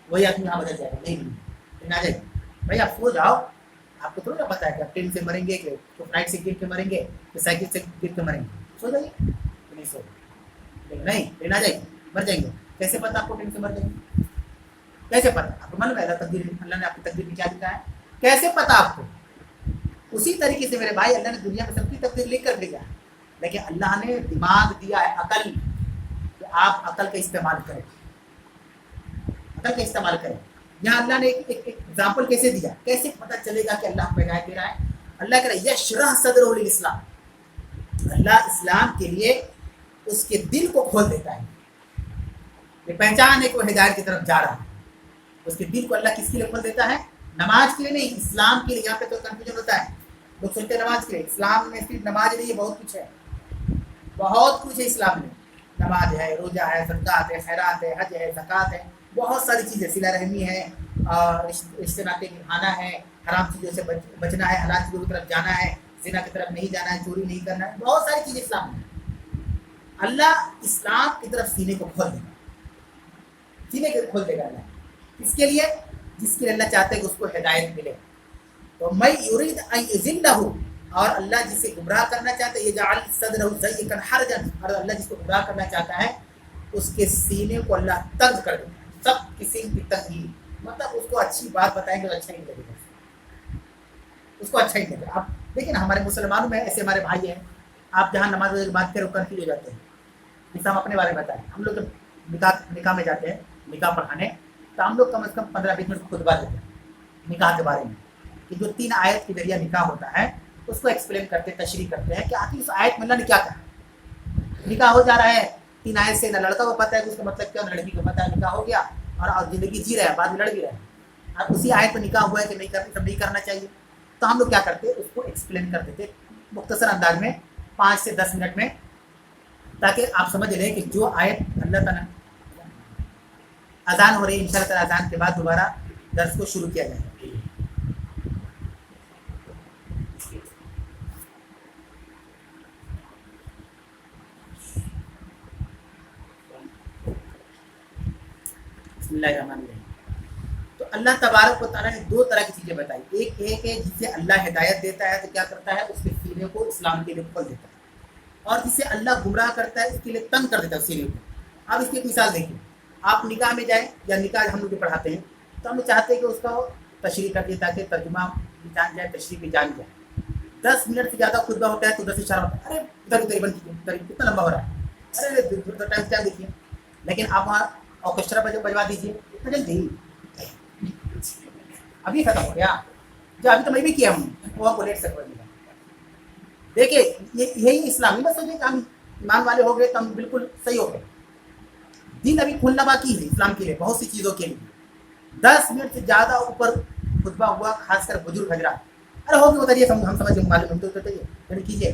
[SPEAKER 1] वही आदमी यहाँ बदल जाएगा, नहीं आ जाएगा। भाई आप सो जाओ, आपको थोड़ा ना पता है कि आप ट्रेन से मरेंगे कि तो फ्लाइट से गिर के मरेंगे कि साइकिल से गिर के मरेंगे, सो जाइए तो नहीं सो, नहीं ट्रेन आ जाएगी मर जाएंगे। कैसे पता आपको ट्रेन से मर जाएंगे? कैसे पता? आपको मालूम है तकदीर, अल्लाह ने आपकी तकदीर में क्या लिखा है, कैसे पता आपको? उसी तरीके से मेरे भाई अल्लाह ने दुनिया में सबकी तकदीर लिख कर भेजा है, लेकिन अल्लाह ने दिमाग दिया है, अकल, कि आप अकल का इस्तेमाल करें, अकल का इस्तेमाल करें। यहाँ अल्लाह ने एक एग्जाम्पल कैसे दिया, कैसे पता चलेगा कि अल्लाह को हिदायत दे रहा है? अल्लाह कह रहा है यशरह सदरहुल इस्लाम, अल्लाह इस्लाम के लिए उसके दिल को खोल देता है। ये पहचान है कि वो हिदायत की तरफ जा रहा है। उसके दिल को अल्लाह किसके लिए खोल देता है? नमाज के लिए नहीं, इस्लाम के लिए। यहाँ पे तो कंफ्यूजन होता है, लोग सुनते नमाज के लिए, इस्लाम में सिर्फ नमाज नहीं है, बहुत कुछ है, बहुत कुछ है इस्लाम में। नमाज है, रोजा है, ज़कात है, खैरात है, हज है, ज़कात है, बहुत सारी चीज़ें, सिला रहमी है, रिश्ते नाते निभाना है, हराम चीज़ों से बचना है, हलाल चीज़ों की तरफ जाना है, ज़िना की तरफ नहीं जाना है, चोरी नहीं करना है, बहुत सारी चीज़ें इस्लाम में। अल्लाह इस्लाम की तरफ सीने को खोल देगा, सीने को खोल देगा अल्लाह। इसके लिए जिसके लिए अल्लाह चाहते हैं कि उसको हिदायत मिले। तो मैं युरीद अन युज़िल्लहु, और अल्लाह जिसे गुमराह करना चाहता है, यजअल सदरहु ज़य्यकन हरजन, और अल्लाह जिसको गुमराह करना चाहता है उसके सीने को अल्लाह तंग कर देता है। सब किस्म की तंगी, मतलब उसको अच्छी बात बताएंगे तो अच्छा ही लगेगा, उसको अच्छा ही लगेगा। आप देखिए ना हमारे मुसलमानों में ऐसे हमारे भाई हैं, आप जहाँ नमाज की बात करें कंफ्यूज हो जाते हैं। जैसे हम अपने बारे में बताएं, हम लोग जब निकाह में जाते हैं निकाह पढ़ाने, तो हम लोग कम से कम 15-20 मिनट खुतबा देते हैं निकाह के बारे में, कि जो 3 आयत के जरिए निकाह होता है उसको एक्सप्लेन करते हैं, तशरीह करते हैं कि आखिर उस आयत में अल्लाह ने क्या कहा। निकाह हो जा रहा है 3 आयत से, ना लड़का को पता है कि उसका मतलब क्या, लड़की को पता है, निकाह हो गया और ज़िंदगी जी रहे हैं, बाद में लड़ भी रहे हैं। अब उसी आयत पर निकाह हुआ है कि नहीं करना, सब नहीं करना चाहिए, तो हम लोग क्या करते हैं उसको एक्सप्लेन कर देते मुख्तसर अंदाज में 5 से 10 मिनट में, ताकि आप समझ लें कि जो आयत अल्लाह ताला, अजान हो रही है, इंशाअल्लाह ताला अजान के बाद दोबारा दर्स को शुरू किया जाएगा। तो अल्लाह तबारक व तआला ने 2 तरह की चीज़ें बताई। एक है जिसे अल्लाह हिदायत देता है तो क्या करता है, उसके सीने को इस्लाम के लिए खोल देता है, और जिसे अल्लाह गुमराह करता है उसके लिए तंग कर देता है सीने को। अब इसकी मिसाल देखिए, आप निकाह में जाएँ, या निकाह हम लोग जो पढ़ाते हैं तो हम चाहते हैं कि उसका तशरीह कर दिए ताकि तर्जुमा भी जान जाए, तशरीह भी जान जाए। 10 मिनट से ज़्यादा खुतबा होता है तो 10 इशारा होता है, अरे उधर उधर बंद कीजिए, कितना लंबा हो रहा है, अरे टाइम क्या देखिए। लेकिन आप वहाँ ऑर्केस्ट्रा बजवा दीजिए, इतना जल्दी अभी खत्म हो गया, जो अभी तो मैं भी किया हूँ, वो आपको लेट सकता है। देखिए यही इस्लाम, बस सोचिए कि हम ईमान वाले हो गए तो हम बिल्कुल सही हो गए। दिन अभी खुलना बाकी है इस्लाम के लिए, बहुत सी चीज़ों के लिए। 10 मिनट से ज़्यादा ऊपर खुतबा हुआ, खासकर बुजुर्ग हजरात, अरे होगी उतरिए, हम समझ मालूम तो उतरिए कीजिए,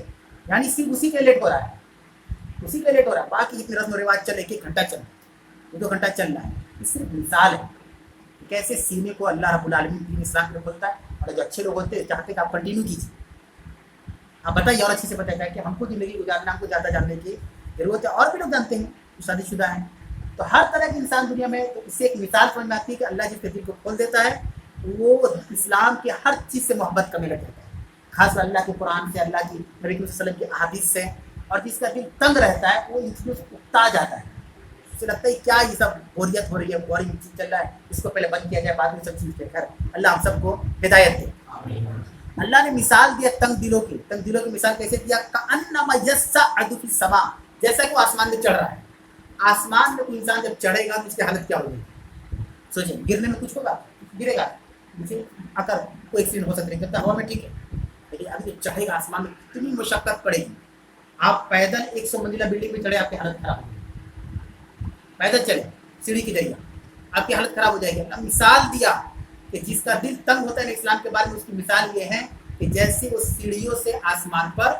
[SPEAKER 1] यानी सिर्फ उसी के लेट हो रहा है, उसी के लेट हो रहा है। बाकी जितनी रस्म रिवाज चल 1-1 घंटा चल रहा है, 2 घंटा चल रहा है, ये सिर्फ मिसाल है कैसे सीने को अल्लाह रब्बुल आलमीन दीन इस्लाम में खोलता है। और जो अच्छे लोग होते हैं चाहते हैं कि आप कंटिन्यू कीजिए। आप बताइए, और अच्छे से बताइए कि हमको ज़िंदगी गुजारना, हमको ज़्यादा जानने की ज़रूरत है। और भी लोग जानते हैं जो शादीशुदा हैं, तो हर तरह के इंसान दुनिया में, तो इससे एक मिसाल समझ में आती है कि अल्लाह जिसके दिल को खोल देता है वो इस्लाम की हर चीज़ से मोहब्बत करने लग जाता है, खास अल्लाह के कुरान से, अल्लाह की नबी सल्लल्लाहु अलैहि वसल्लम की अहादीस से। और जिसका दिल तंग रहता है वो इन चीज़ों से उकता जाता है, उसे लगता है क्या ये सब बोरियत हो रही है, बोरिंग चीज़ चल रहा है, इसको पहले बंद किया जाए, बाद में सब चीज़ देखकर। अल्लाह हम सबको हिदायत दे। अल्लाह ने मिसाल दिया तंग दिलों की। तंग दिलों की मिसाल कैसे दिया? कअन्नमा यस्अदु फिस समा, जैसा कि वो आसमान में चढ़ रहा है। आसमान में कोई इंसान जब चढ़ेगा तो उसकी हालत क्या होगी? सोचिए, गिरने में कुछ होगा? गिरेगा, नीचे आकर कोई एक्सीडेंट हो सकता है, जब तक हवा में ठीक है, लेकिन अभी चढ़ेगा आसमान में कितनी मुशक्कत पड़ेगी। आप पैदल 100 मंजिला बिल्डिंग में चढ़े, आपकी हालत खराब होगी। पैदल चले सीढ़ी की जरिए, आपकी हालत खराब हो जाएगी। अल्लाह मिसाल दिया कि जिसका दिल तंग होता है ना इस्लाम के बारे में, उसकी मिसाल ये है कि जैसे वो सीढ़ियों से आसमान पर,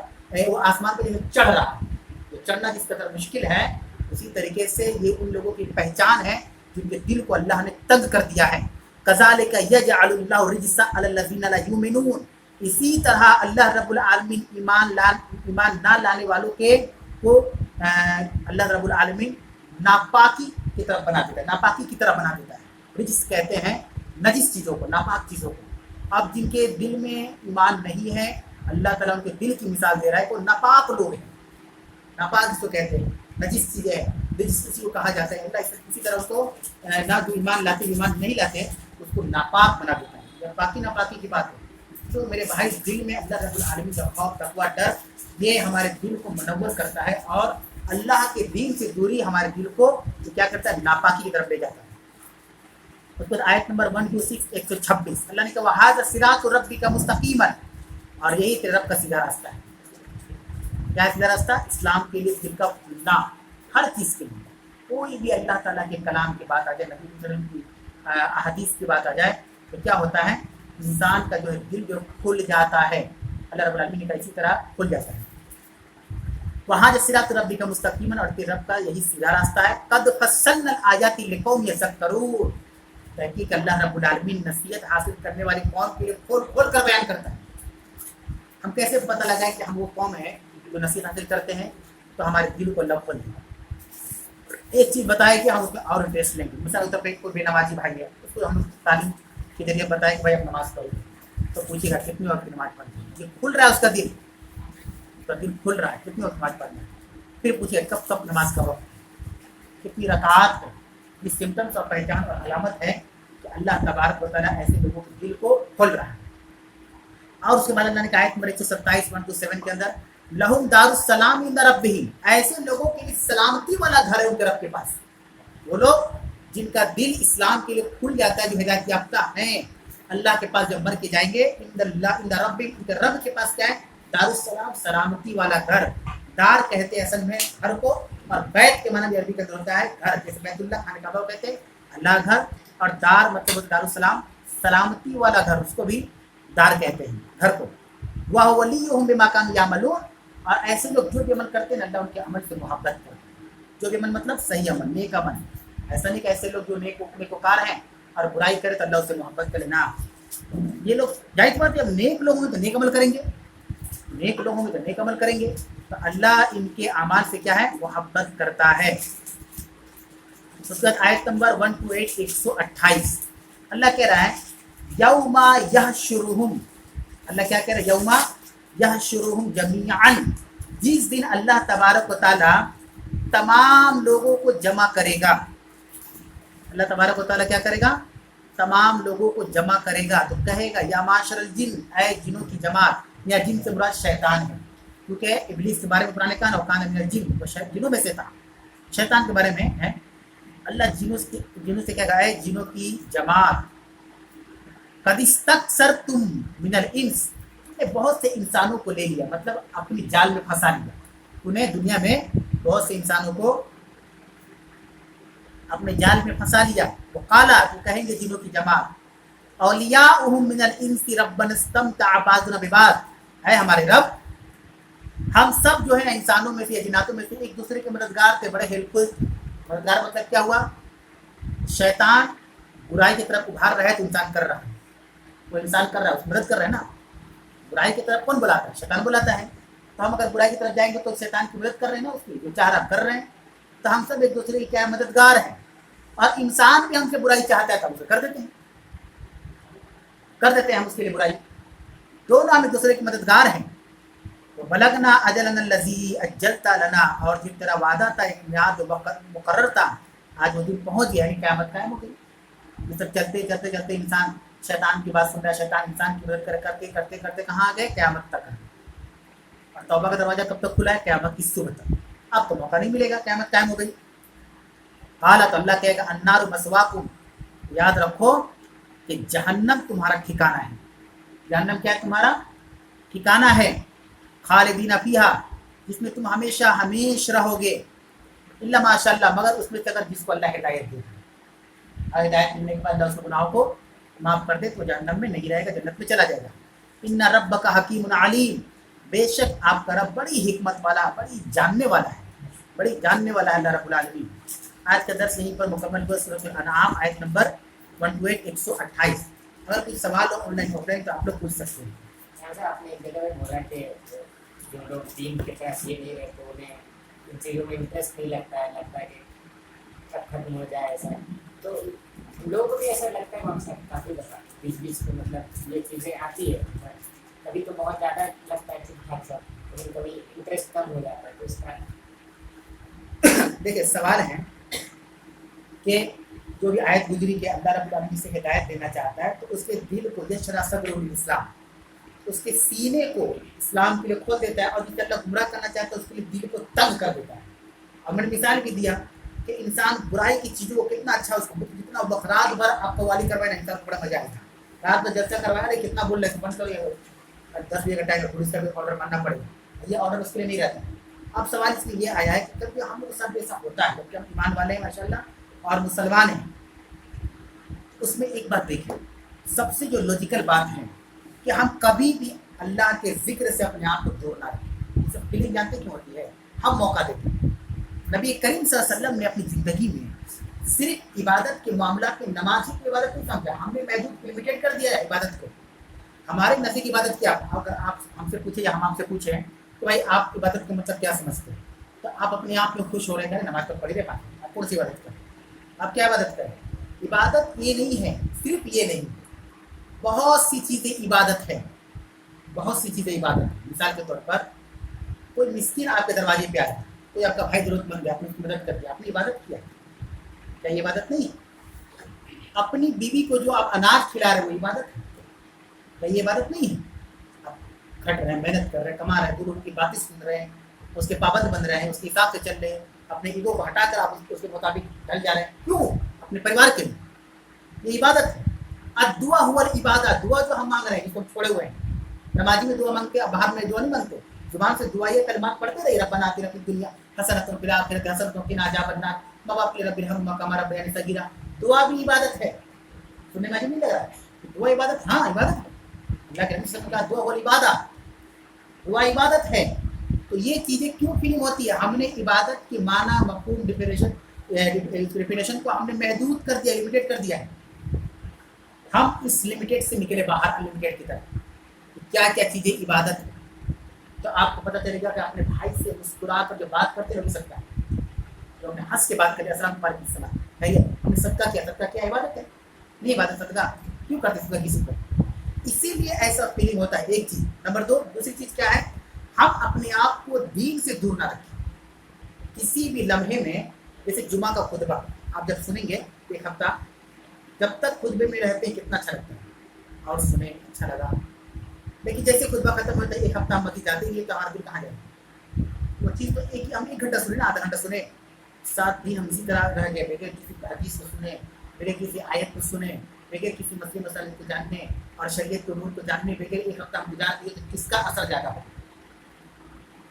[SPEAKER 1] वो आसमान पर जैसे चढ़ रहा है, तो चढ़ना जिस कदर मुश्किल है, उसी तरीके से ये उन लोगों की पहचान है जिनके दिल को अल्लाह ने तंग कर दिया है। कज़ालिका यजअलुल्लाहु रिज्सा अलल्लज़ीना ला युमिनून, इसी तरह अल्लाह रब्बुल आलमीन ईमान ना लाने वालों के को अल्लाह रब्बुल आलमीन नापाकी की तरफ बना देता है, नापाकी की तरफ बना देता है। रिज्स कहते हैं नजिस चीज़ों को, नापाक चीज़ों को। अब जिनके दिल में ईमान नहीं है, अल्लाह ताला उनके दिल की मिसाल दे रहा है, वो नापाक लोग हैं। नापाक जिसको कहते हैं, नजिस चीज़ें हैं, रिज्स किसी को कहा जाता है। अल्लाह इसी तरह उसको ना जो ईमान लाते, ईमान नहीं लाते, उसको नापाक बना देता है। जब बाकी नापाकी की बात है तो मेरे भाई, दिल में अल्लाह रब्बुल आलमीन का खौफ, तकवा, डर, ये हमारे दिल को मुनव्वर करता है, और अल्लाह के दीन से दूरी हमारे दिल को जो क्या करता है, नापाकी की तरफ ले जाता है। उसके बाद आयत नंबर 126 126 अल्लाह ने कहा वहाज़ा सिरातु रब्बिका मुस्तकीमन, और यही तेरे रब का सीधा रास्ता है। क्या सीधा रास्ता? इस्लाम के लिए दिल का खुलना, हर चीज़ के लिए। कोई भी अल्लाह ताला के कलाम की बात आ जाए, नबी वसल्लम की अहदीस की बात आ जाए, तो क्या होता है, इंसान का जो है दिल जो खुल जाता है। अल्लाह रब्बुल आलमीन का इसी तरह खुल जाता है। वहाँ सिरात रब्बिका मुस्तकीमन, और तेरे रब का यही सीधा रास्ता है। कद फस्सलना आयाति लिकौम यज़क्करून, तहकीक अल्लाह रब्बुल आलमीन नसीहत हासिल करने वाली कौम के लिए खोल खोल कर बयान करता है। हम कैसे पता लगाएं कि हम वो कौम है जो नसीहत हासिल करते हैं? तो हमारे दिल को अल्लाह खोल देगा। एक चीज़ बताए कि हम उसमें और इंटरेस्ट लेंगे। मिसाल उत्तर पे कोई बेनमाजी भाई है, उसको हम तालीम के जरिए बताए कि भाई आप नमाज़ पढ़ो, तो पूछेगा कितनी वक्त नमाज पढ़नी है। खुल रहा है उसका दिल, दिल खुल रहा है, कितनी वक्त नमाज पढ़ना है। फिर पूछिए कब कब नमाज का वक्त, कितनी रकात है। ये सिम्टम्स और पहचान और अलामत है कि अल्लाह तबारक व तआला ऐसे लोगों के दिल को खोल रहा है। और उसके बाद अल्लाह ने कहा आयत नंबर 127 1-7 के अंदर, लहुम दारुस सलाम इंद रब्बिहिम, ऐसे लोगों के लिए सलामती वाला घर है उनके रब के पास। वो लोग जिनका दिल इस्लाम के लिए खुल जाता है, जो हिदायत याफ्ता हैं, अल्लाह के पास जब मर के जाएंगे, इंद रब्बिहिम, उनके रब के पास क्या है, दारुस सलाम, सलामती वाला घर। दार कहते हैं असल में घर को, और बैत के माना भी अरबी का होता है घर, जैसे बैतुल्लाह खाने का कहते हैं अल्लाह घर, और दार मतलब दारुस्सलाम, सलामती वाला घर, उसको भी दार कहते हैं घर को। वह वलियुहुम बिमा कानू यामलून, और ऐसे लोग जो भी अमल करते हैं अल्लाह उनके अमल से मोहब्बत करते हैं। जो भी अमल मतलब सही अमल, नेक अमल। ऐसा नहीं कि ऐसे लोग जो नेकोकार हैं और बुराई करे तो अल्लाह उससे मोहब्बत करे ना। ये लोग जाहिर बात है, अब नेक लोग होंगे तो नेक अमल करेंगे, नेक लोग होंगे तो नेक अमल करेंगे, तो अल्लाह इनके अमाल से क्या है, मोहब्बत करता है। उसके बाद आयत नंबर 128 128 अल्लाह कह रहा है यौमा यहशुरुहुम, अल्लाह क्या कह रहा है, यौमा यहशुरुहुम जमीअन, जिस दिन अल्लाह तबारक व तआला तमाम लोगों को जमा करेगा। अल्लाह तबारक व तआला क्या करेगा, तमाम लोगों को जमा करेगा। तो कहेगा या माशरल जिन, ऐ जिनों की जमात, या जिन से मुराद शैतान है, क्योंकि इब्लीस के बारे में पुराने कहा ना, कान मिनल जिन, वो जिनों में से था, शैतान के बारे में है। अल्लाह जिनों से क्या कहा है, जिनों की जमात, कदिस्तक्सरतुम मिनल इंस, बहुत से इंसानों को ले लिया, मतलब अपनी जाल में फंसा लिया। उन्हें दुनिया में बहुत से इंसानों को अपने जाल में फंसा लिया। वो काला, तो कहेंगे जिनों की जमात, औलियाउहुम मिनल इंसी रब्बना इस्तमतअ बाज़ुना बिबाज़, है हमारे रब, हम सब जो है इंसानों में से, जिन्नातों में से एक दूसरे के मददगार थे, बड़े हेल्पफुल। मददगार मतलब क्या हुआ? शैतान बुराई की तरफ उभार रहा है तो इंसान कर रहा है, वो इंसान कर रहा है, उसकी मदद कर रहा है ना। बुराई की तरफ कौन बुलाता है? शैतान बुलाता है। तो हम अगर बुराई की तरफ जाएंगे तो शैतान की मदद कर रहे हैं ना, उसकी जो चाह रहा कर रहे हैं। तो हम सब एक दूसरे के क्या मददगार हैं, और इंसान भी हमसे बुराई चाहता है तो हम उसे कर देते हैं हम उसके लिए बुराई। दोनों हम एक दूसरे के मददगार हैं। तो बलगना अजलना लज़ी अज्जलता लना, और जो तेरा वादा था, एक मियाद मुकर्रर था, आज वो दिन पहुंच गया है, क़यामत कायम हो गई। मतलब चलते चलते चलते इंसान शैतान की बात सुन रहा है, शैतान इंसान की मदद करते करते करते कहाँ आ गए? क़यामत तक। और तौबा का दरवाजा कब तक खुला है? क़यामत की सुबह तक। अब तो मौका नहीं मिलेगा, क़यामत कायम हो गई। काला, तो अल्लाह कहेगा अन्नारु मसवाकुम, याद रखो कि जहन्नम तुम्हारा ठिकाना है। जहन्नम क्या है? तुम्हारा ठिकाना है। खालिदीना फीहा, जिसमें तुम हमेशा हमेशा रहोगे। इल्ला माशाअल्लाह, मगर उसमें से अगर जिसको अल्लाह हिदायत दे, हिदायत मिलने के बाद अल्लाह उसके गुनाहों को माफ़ कर दे तो जहन्नम में नहीं रहेगा, जन्नत में चला जाएगा। इन्ना रब्बका हकीमुन अलीम, बेशक आपका रब बड़ी हिकमत वाला, बड़ी जानने वाला है, बड़ी जानने वाला है अल्लाह रब्बुल आलमीन। आज का दर्स यहीं पर मुकम्मल हुआ। सूरह अल-अनआम आयत नंबर 128 128। अगर कोई सवाल हो ऑनलाइन हो रहे हैं तो आप लोग पूछ सकते हैं।
[SPEAKER 2] ऐसा आपने एक जगह में बोला कि जो लोग दीन के पास ये नहीं रहते, उन्हें इन चीज़ों में इंटरेस्ट नहीं लगता है कि कब खत्म हो जाए ऐसा। तो लोगों को भी ऐसा लगता है, अक्सर काफ़ी दफ़ा बीच बीच में मतलब ये चीज़ें आती है, कभी तो बहुत ज़्यादा लगता है ठीक ठाक सा, लेकिन कभी इंटरेस्ट कम हो जाता है। तो इसका
[SPEAKER 1] देखिए सवाल है कि जो भी आयत गुजरी के अल्लाह रब्बुल आलमीन से हिदायत देना चाहता है तो उसके दिल को यशरा सदरुल इस्लाम, उसके सीने को इस्लाम के लिए खोल देता है, और जिसे अल्लाह गुमराह करना चाहता है उसके लिए दिल को तंग कर देता है। और मैंने मिसाल भी दिया कि इंसान बुराई की चीज़ों को कितना अच्छा, उसको जितना वक्त रात भर आप कवाली करवाए ना, इंसान को बड़ा मजा आएगा। रात भर जलसा करवाया अरे कितना बोल रहे बंद करो, 10 बजे का टाइम है, पुलिस का भी ऑर्डर मानना पड़ेगा, ये ऑर्डर उसके लिए नहीं रहता। अब सवाल इसलिए ये आया है कि कभी हम लोग के साथ ऐसा होता है, जबकि हम ईमान वाले हैं माशाल्लाह और मुसलमान हैं। उसमें एक बात देखिए, सबसे जो लॉजिकल बात है कि हम कभी भी अल्लाह के जिक्र से अपने आप को दूर ना रखें। ये सब फीलिंग जानते क्यों होती है? हम मौका देते हैं। नबी करीम सल्लल्लाहु अलैहि वसल्लम ने अपनी ज़िंदगी में सिर्फ इबादत के मामला में नमाज की इबादत नहीं समझा, हमने महदूद लिमिटेड कर दिया है इबादत को। हमारे नबी की इबादत क्या? अगर आप हमसे पूछे या हम आपसे पूछें तो भाई आप इबादत का मतलब क्या समझते हैं, तो आप अपने आप में खुश हो रहे हैं, नमाज तो पढ़ रहे पाते, आप कौन सी इबादत करें? आप क्या इबादत करें? इबादत ये नहीं है, सिर्फ ये नहीं, बहुत सी चीज़ें इबादत है, बहुत सी चीज़ें इबादत है। मिसाल के तौर पर कोई मिस्किन आपके दरवाजे पे आया, कोई आपका भाई जरूरतमंद है, आपने उसकी मदद कर दिया, आपने इबादत किया, क्या ये इबादत नहीं? अपनी बीवी को जो आप अनाज खिला रहे हो इबादत है, क्या ये इबादत नहीं है? आप खट रहे हैं, मेहनत कर रहे हैं, कमा रहे हैं, दो लोगों की बातें सुन रहे हैं, उसके पाबंद बन रहे हैं, उसके हिसाब से चल रहे हैं, अपने ईगो को हटाकर आप उसके मुताबिक ढल जा रहे हैं, क्यों? अपने परिवार के लिए, ये इबादत है। अब दुआ हुआ इबादत, दुआ जो हम मांग रहे हैं, जिसको छोड़े हुए हैं, नमाजी में दुआ मांगते हैं, बाहर में दुआ नहीं मांगते, जुबान से दुआ ये कलमात पढ़ते रहे, रब्बना आतिना फिद दुनिया हसनतुन व फिल आखिरति हसनतुन व किना अज़ाबन्नार, माँ बाप के रब्बिर रहमुहुमा कमा रब्बयानी सगीरा, दुआ भी इबादत है। सुनने में नहीं लग रहा है दुआ इबादत? हाँ इबादत है। अल्लाह के नबी का दुआ वल इबादत, दुआ इबादत है। तो ये चीज़ें क्यों फीलिंग होती है? हमने इबादत की माना मफहूम डिफिनेशन को हमने महदूद कर दिया, लिमिटेड कर दिया है। हम इस लिमिटेड से निकले बाहर अनलिमिटेड की तरफ। तो क्या क्या चीज़ें इबादत है, तो आपको पता चलेगा कि अपने भाई से मुस्कुरा कर जो बात करते रह सकता है, जो हमने हंस के बात करें, अस्सलाम वालेकुम सलाम है, हमने सबका किया, सबका क्या इबादत है? नहीं इबादत सदका क्यों करते सदका किसी को? इसीलिए ऐसा फीलिंग होता है, एक चीज़। नंबर दो, दूसरी चीज़ क्या है, हम अपने आप को दीन से दूर ना रखें। किसी भी लम्हे में, जैसे जुमा का खुतबा आप जब सुनेंगे एक हफ्ता, जब तक खुतबे में रहते हैं कितना अच्छा लगता है, और सुने अच्छा लगा, लेकिन जैसे खुतबा खत्म होता है एक हफ्ता हम मस्जिद जाते हैं तो हमारा दिल कहाँ जाए? वो चीज़ तो एक हम 1 घंटा सुने ना, आधा घंटा सुने, 7 दिन हम इसी तरह रह गए, मेरे किसी हदीस को सुने, मेरे किसी आयत को सुने, बगैर किसी मसले मसाले को जानने और शरीयत के उमूर को जानने बगैर एक हफ्ता हम गुजार दिए तो किसका असर ज़्यादा हो?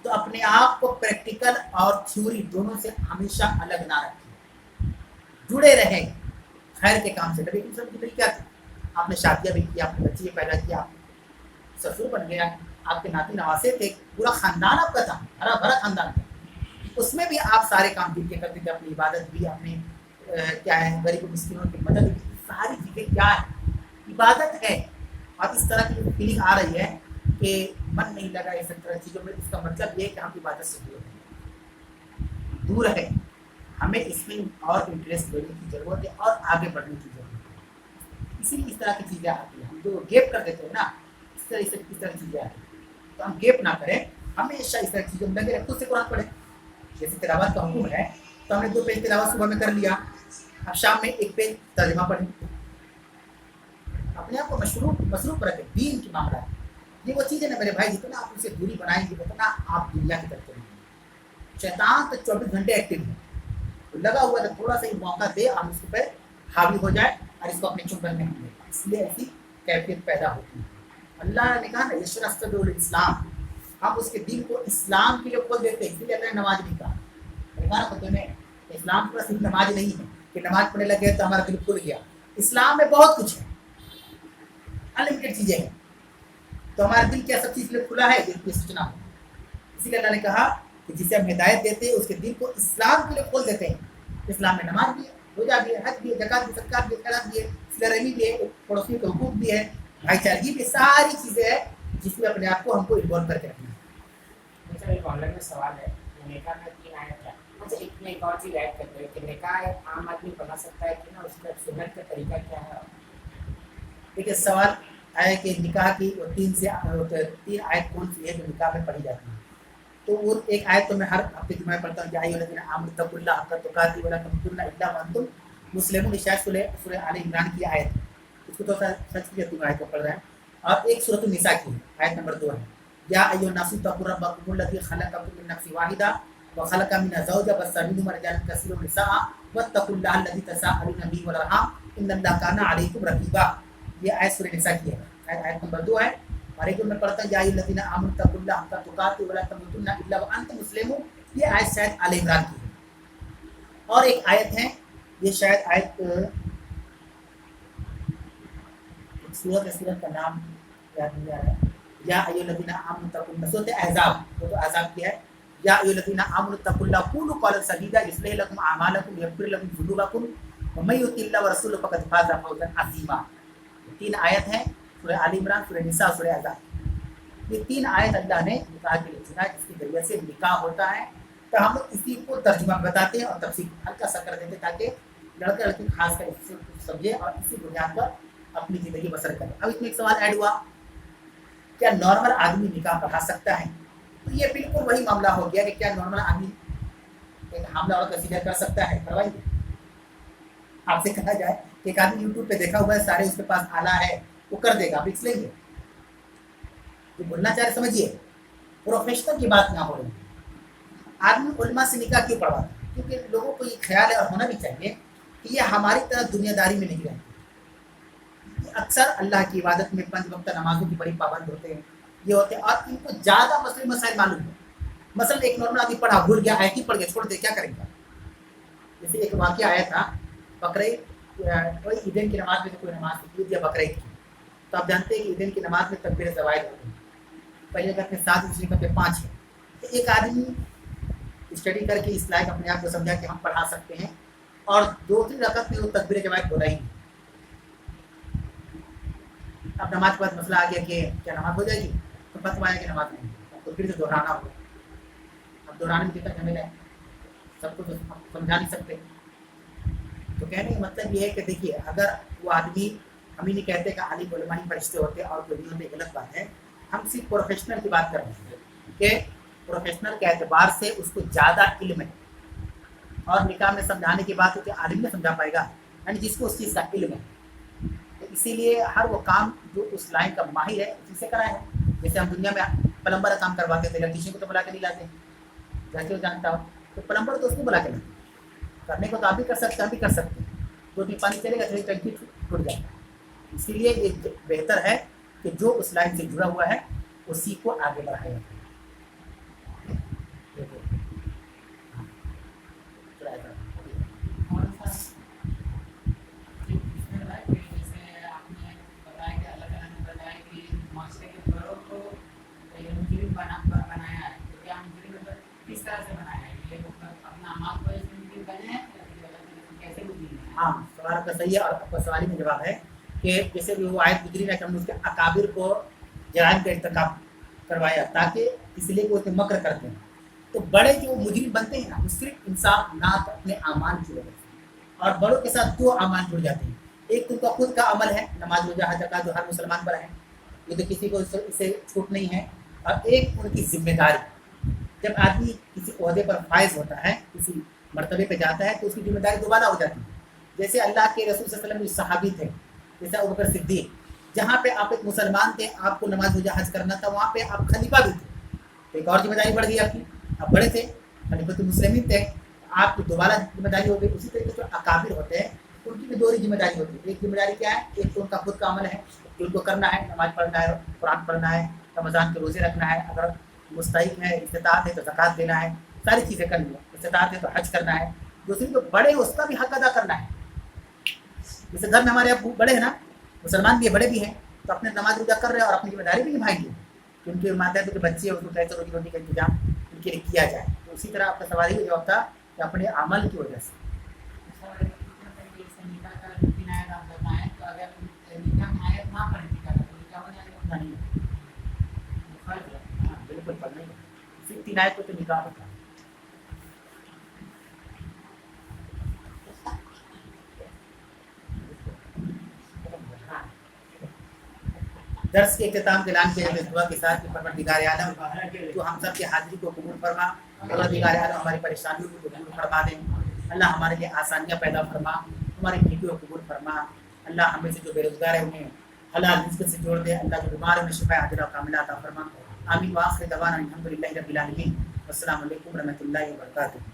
[SPEAKER 1] तो अपने आप को प्रैक्टिकल और थ्योरी दोनों से हमेशा अलग ना रखें, जुड़े रहें खैर के काम से। नबी करीम सल्लल्लाहु अलैहि वसल्लम क्या था? आपने शादियाँ भी की, आपने बच्चे पैदा किया, ससुर बन गया, आपके नाती नवासे थे, पूरा खानदान आपका था, हरा भरा खानदान था। उसमें भी आप सारे काम दिल के करते थे, अपनी इबादत भी, अपने क्या है गरीब मिस्किनों की मदद भी, सारी चीज़ें क्या है? इबादत है। और इस तरह की फीलिंग आ रही है कि मन नहीं लगा इस तरह चीज़ों में, इसका मतलब ये है कि हम इबादत से दूर है। हमें इसमें और इंटरेस्ट लेने की ज़रूरत है और आगे बढ़ने की ज़रूरत है। इसीलिए इस तरह की चीज़ें आती हैं। हम जो गैप कर देते हैं ना, इस तरह चीज़ें आती हैं। तो हम गैप ना करें, हमेशा इस तरह की चीज़ों में लगे रहे। खुद से कुरान पढ़ें, जैसे तिलावत का हुक्म है तो हमने 2 पेज तिलावत सुबह में कर लिया, अब शाम में 1 पेज तर्जुमा पढ़ें। अपने आप को मसरूफ रखें। दीन की मामला है ये वो चीज़ है ना मेरे भाई, जितना आप उनसे दूरी बनाएंगे उतना आप दुनिया की तरफ चलेंगे। शैतान तो 24 घंटे एक्टिव है, तो लगा हुआ है, थोड़ा सा ही मौका दे हम इसके पर हावी हो जाए और इसको अपने चुंबन में हम लें, इसलिए ऐसी कैफियत पैदा होती है। अल्लाह ने कहा ना यशरस्तुल इस्लाम, हम उसके दिल को इस्लाम के लिए खोल देते हैं, इसलिए अल्लाह ने नमाज नहीं कहा। खुद में इस्लाम पूरा सिर्फ नमाज नहीं है कि नमाज पढ़ने लगे तो हमारा दिल खुल गया। इस्लाम में बहुत कुछ है, अनलिमिटेड चीज़ें हैं, तो हमारा दिल क्या सब चीज़ लिए खुला है ये सोचना हो। इसीलिए अल्लाह ने कहा कि जिसे हम हिदायत देते हैं उसके दिल को इस्लाम के लिए खोल देते हैं। इस्लाम में नमाज भी है, रोजा भी है, हज भी है, ज़कात भी, सदका भी है, खैरात भी है, सिला-रहमी भी है, पड़ोसियों के हुकूक भी है, भाईचारगी भी, सारी चीज़ें हैं जिसमें अपने आप को हमको इन्वॉल्व करके रखना है।
[SPEAKER 2] अच्छा, एक ऑनलाइन में सवाल है, निकाह में 3 आयत है। अच्छा, एक और चीज़ ऐड करते हैं कि निकाह आम आदमी बना सकता है कि ना, उसका सुन्नत का तरीका क्या है?
[SPEAKER 1] देखिए सवाल है कि निकाह की 3 आयत कौन सी है जो निकाह में पढ़ी जाती है। तो वो एक आयत तो मैं हर हफ्ते जुम्मे पढ़ता हूँ, या अय्युहल्लज़ीना आमनू तक़ुल्लाह हक़्क़ तुक़ातिही वला तमूतुन्ना इल्ला व अंतुम मुस्लिमून। शायद सूरह आले इमरान की आयत, इसको तो सच की 3 आयत को पढ़ रहे हैं। और एक सूरह निसा की आयत नंबर 2 है, या अय्युहन्नासु इत्तक़ू रब्बकुमुल्लज़ी ख़लक़कुम मिन नफ़्सिन वाहिदा व ख़लक़ मिनहा ज़ौजहा वबस्स मिनहुमा रिजालन कसीरन व निसाअ वत्तक़ुल्लाह अल्लज़ी तसाअलूना बिही वल अरहाम इन्नल्लाह काना अलैकुम रक़ीबा। ये आयत सूरह निसा की है, आयत नंबर 2 है। और एक में पढ़ता है या अय्युहल्लज़ीना आमनू तक़ुल्लाह हक़्क़ तुक़ातिही वला तमूतुन्ना इल्ला व अंतुम मुस्लिमून। ये आयत शायद आले इमरान की है। और एक आयत है, ये शायद आयत सूरत का नाम याद नहीं आ रहा है। या अय्युहल्लज़ीना आमनू तक़ुल्लाह, सूरत अहज़ाब, वो तो अहज़ाब की है। या अय्युहल्लज़ीना आमनू तक़ुल्लाह क़ूलू क़ौलन सदीदा युस्लिह लकुम अअमालकुम यग़फ़िर लकुम ज़ुनूबकुम व मन युति'ल्लाह व रसूलहु फ़क़द फ़ाज़ फ़ौज़न अज़ीमा। 3 आयत हैं, सूरह आले इमरान, सूरह निसा, सूरह अहज़ाब। ये 3 आयत अल्लाह ने निकाह के लिए चुना, जिसके जरिए से निकाह होता है। तो हम लोग इसी को तर्जुमा बताते हैं और तफसील हल्का सा कर देते हैं ताकि लड़के लड़की खास कर इससे कुछ समझे और इसी बुनियाद पर अपनी ज़िंदगी बसर करें। अब इसमें एक सवाल ऐड हुआ, क्या नॉर्मल आदमी निकाह पढ़ा सकता है? तो ये बिल्कुल वही मामला हो गया कि क्या नॉर्मल आदमी एक हामला और सीधा कर सकता है? करवाइए। आपसे कहा जाए कि एक आदमी यूट्यूब पे देखा हुआ है, सारे उसके पास आला है, वो कर देगा, आप लिख लेंगे? जो बोलना चाह रहे समझिए, प्रोफेशनल की बात ना हो रही। आदमी उलमा से निकाह क्यों पढ़वाता है? क्योंकि लोगों को ये ख्याल है और होना भी चाहिए कि ये हमारी तरह दुनियादारी में नहीं रहती। अक्सर अल्लाह की इबादत में 5 वक्त नमाजों की बड़ी पाबंद होते हैं, ये होते हैं, और इनको ज़्यादा मसले मसाइल मालूम है। मसलन एक नॉर्मल आदमी पढ़ा, भूल गया, आयत ही पढ़ गया, छोड़ दे, क्या करेंगे? जैसे एक वाक़या आया था, बकरीद, कोई ईद की नमाज में कोई नमाज ईद या बकरीद की, तो आप जानते हैं कि ईद की नमाज में तकबीर ज़वाइद होती है। पहले करते 7, दूसरी करते 5 है। तो एक आदमी स्टडी करके इस लायक अपने आप को समझा कि हम पढ़ा सकते हैं, और 2-3 रकअत में वो तकबीर ज़वाइद बोला ही नहीं। अब नमाज के बाद मसला आ गया कि क्या नमाज हो जाएगी? तो फतवा आया कि नमाज नहीं, तो फिर से दोहराना होगा। अब दोहराने में कितना झमेला है, सबको तो समझा नहीं सकते। तो कहने का मतलब ये है कि देखिए, अगर वो आदमी, हम ही नहीं कहते कि आलिम उलमा ही फरिश्ते होते और कोई नहीं होते, गलत बात है। हम सिर्फ प्रोफेशनल की बात कर रहे हैं कि प्रोफेशनल के एतबार से उसको ज़्यादा इल्म है, और निकाह में समझाने की बात होती है, आलिम नहीं समझा पाएगा, यानी जिसको उस चीज़ का इल्म है। तो इसीलिए हर वो काम जो उस लाइन का माहिर है उसी से कराए हैं। जैसे हम दुनिया में प्लम्बर का काम करवाते थे, इलेक्ट्रीशियन को तो बुला के नहीं लाते, जैसे वो जानता हो, तो प्लम्बर तो उसको बुला के लाते। करने को तो आप भी कर सकते हैं, हम भी कर सकते हैं। 2 दिन पानी चलेगा, थोड़ी टंकी टूट जाएगा, इसीलिए ये बेहतर है कि जो उस लाइन से जुड़ा हुआ है उसी को आगे बढ़ाया जाए।
[SPEAKER 3] और सर इसमें भाई कि जैसे आपने बताया कि अलग अलग ने बताया कि मास्टर के बड़ों को ये मुजरिम बनाया है, तो क्या मुजरिम मतलब किस तरह से बनाया है? ये मतलब अपना अमाल को इसमें मुजरिम बने हैं या फिर अलग अलग कैसे मुजरिम बने हैं?
[SPEAKER 1] हाँ, सवाल आपका सही है और आपका सवाल में जवाब है कि जैसे भी वो आयत गुजरी ना कि हमने उसके अकाबिर को जराइम का इर्तिकाब करवाया ताकि इसलिए वो उसे मक्र करते हैं। तो बड़े जो मुजरिम बनते हैं ना वो सिर्फ इंसाफ ना तो अपने अमाल की वजह से, और बड़ों के साथ दो अमाल जुड़ जाते हैं। एक तो उनका खुद का अमल है, नमाज रोजा हज ज़कात जो हर मुसलमान पर है, ये तो किसी को इससे छूट नहीं है। और एक उनकी जिम्मेदारी, जब आदमी किसी ओहदे पर फायज होता है, किसी मर्तबे पे जाता है तो उसकी जिम्मेदारी दोबारा हो जाती है। जैसे अल्लाह के रसूल सल्लल्लाहु अलैहि वसल्लम सहाबी थे, जैसे अबू बकर सिद्दीक, जहाँ पे आप एक मुसलमान थे, आपको नमाज रोजा हज करना था, वहाँ पे आप खलीफा भी थे, तो एक और जिम्मेदारी बढ़ गई आपकी। आप बड़े थे, खलीफतुल मुस्लिमीन थे, आपकी दोबारा जिम्मेदारी हो गई। उसी तरीके से जो अकाबिर होते हैं उनकी भी दो जिम्मेदारी होती है। एक जिम्मेदारी क्या है, एक तो उनका खुद का अमल है कि उनको करना है, नमाज पढ़ना है, कुरान पढ़ना है, रमज़ान के रोज़े रखना है, अगर मुस्तहिक है, इस्तिताअत है तो ज़कात देना है, सारी चीज़ें करनी है, इस्तिताअत है तो हज करना है। दूसरी जो बड़े हैं उसका भी हक अदा करना है। जैसे घर में हमारे अब बड़े हैं ना, मुसलमान भी है, बड़े भी हैं, तो अपने नमाज रोजा कर रहे हैं और अपनी जिम्मेदारी भी निभाएंगे कि उनके माता पिता बच्चे हैं, उनको कैसे रोजी रोटी का इंतजाम उनके लिए किया जाए। तो उसी तरह आपका सवाल ही जवाब था कि अपने अमल की वजह से।
[SPEAKER 3] सर कितना तरीके से निकाह का 3 आयत आप बताएं, तो अगर निकाह में आयत ना पढ़े निकाह का, तो निकाह हो जाएगा
[SPEAKER 1] नहीं,
[SPEAKER 3] फर्ज है।
[SPEAKER 1] हाँ बिल्कुल पढ़ना ही, सिर्फ 3 आयत को तो निकाह होता है। दर्स के इख्तिताम के ऐलान किया जाता है दुआ के साथ कि परवरदिगार आलम तो हम सब की हाजिरी को कबूल फरमा, परवरदिगार आलम हमारी परेशानियों को दूर फरमा दें, अल्लाह हमारे लिए आसानियाँ पैदा फरमा, हमारी नीतियों को कबूल फरमा। अल्लाह हमें से जो बेरोजगार है उन्हें हलाल रिज़्क़ से जोड़ दे, अल्लाह जो बीमार है उन्हें शिफा आजिला और कामिला अता फरमा। आमीन व आखिर दवाना अल्हम्दुलिल्लाहि रब्बिल आलमीन। अस्सलामु अलैकुम व रहमतुल्लाहि व बरकातुहू।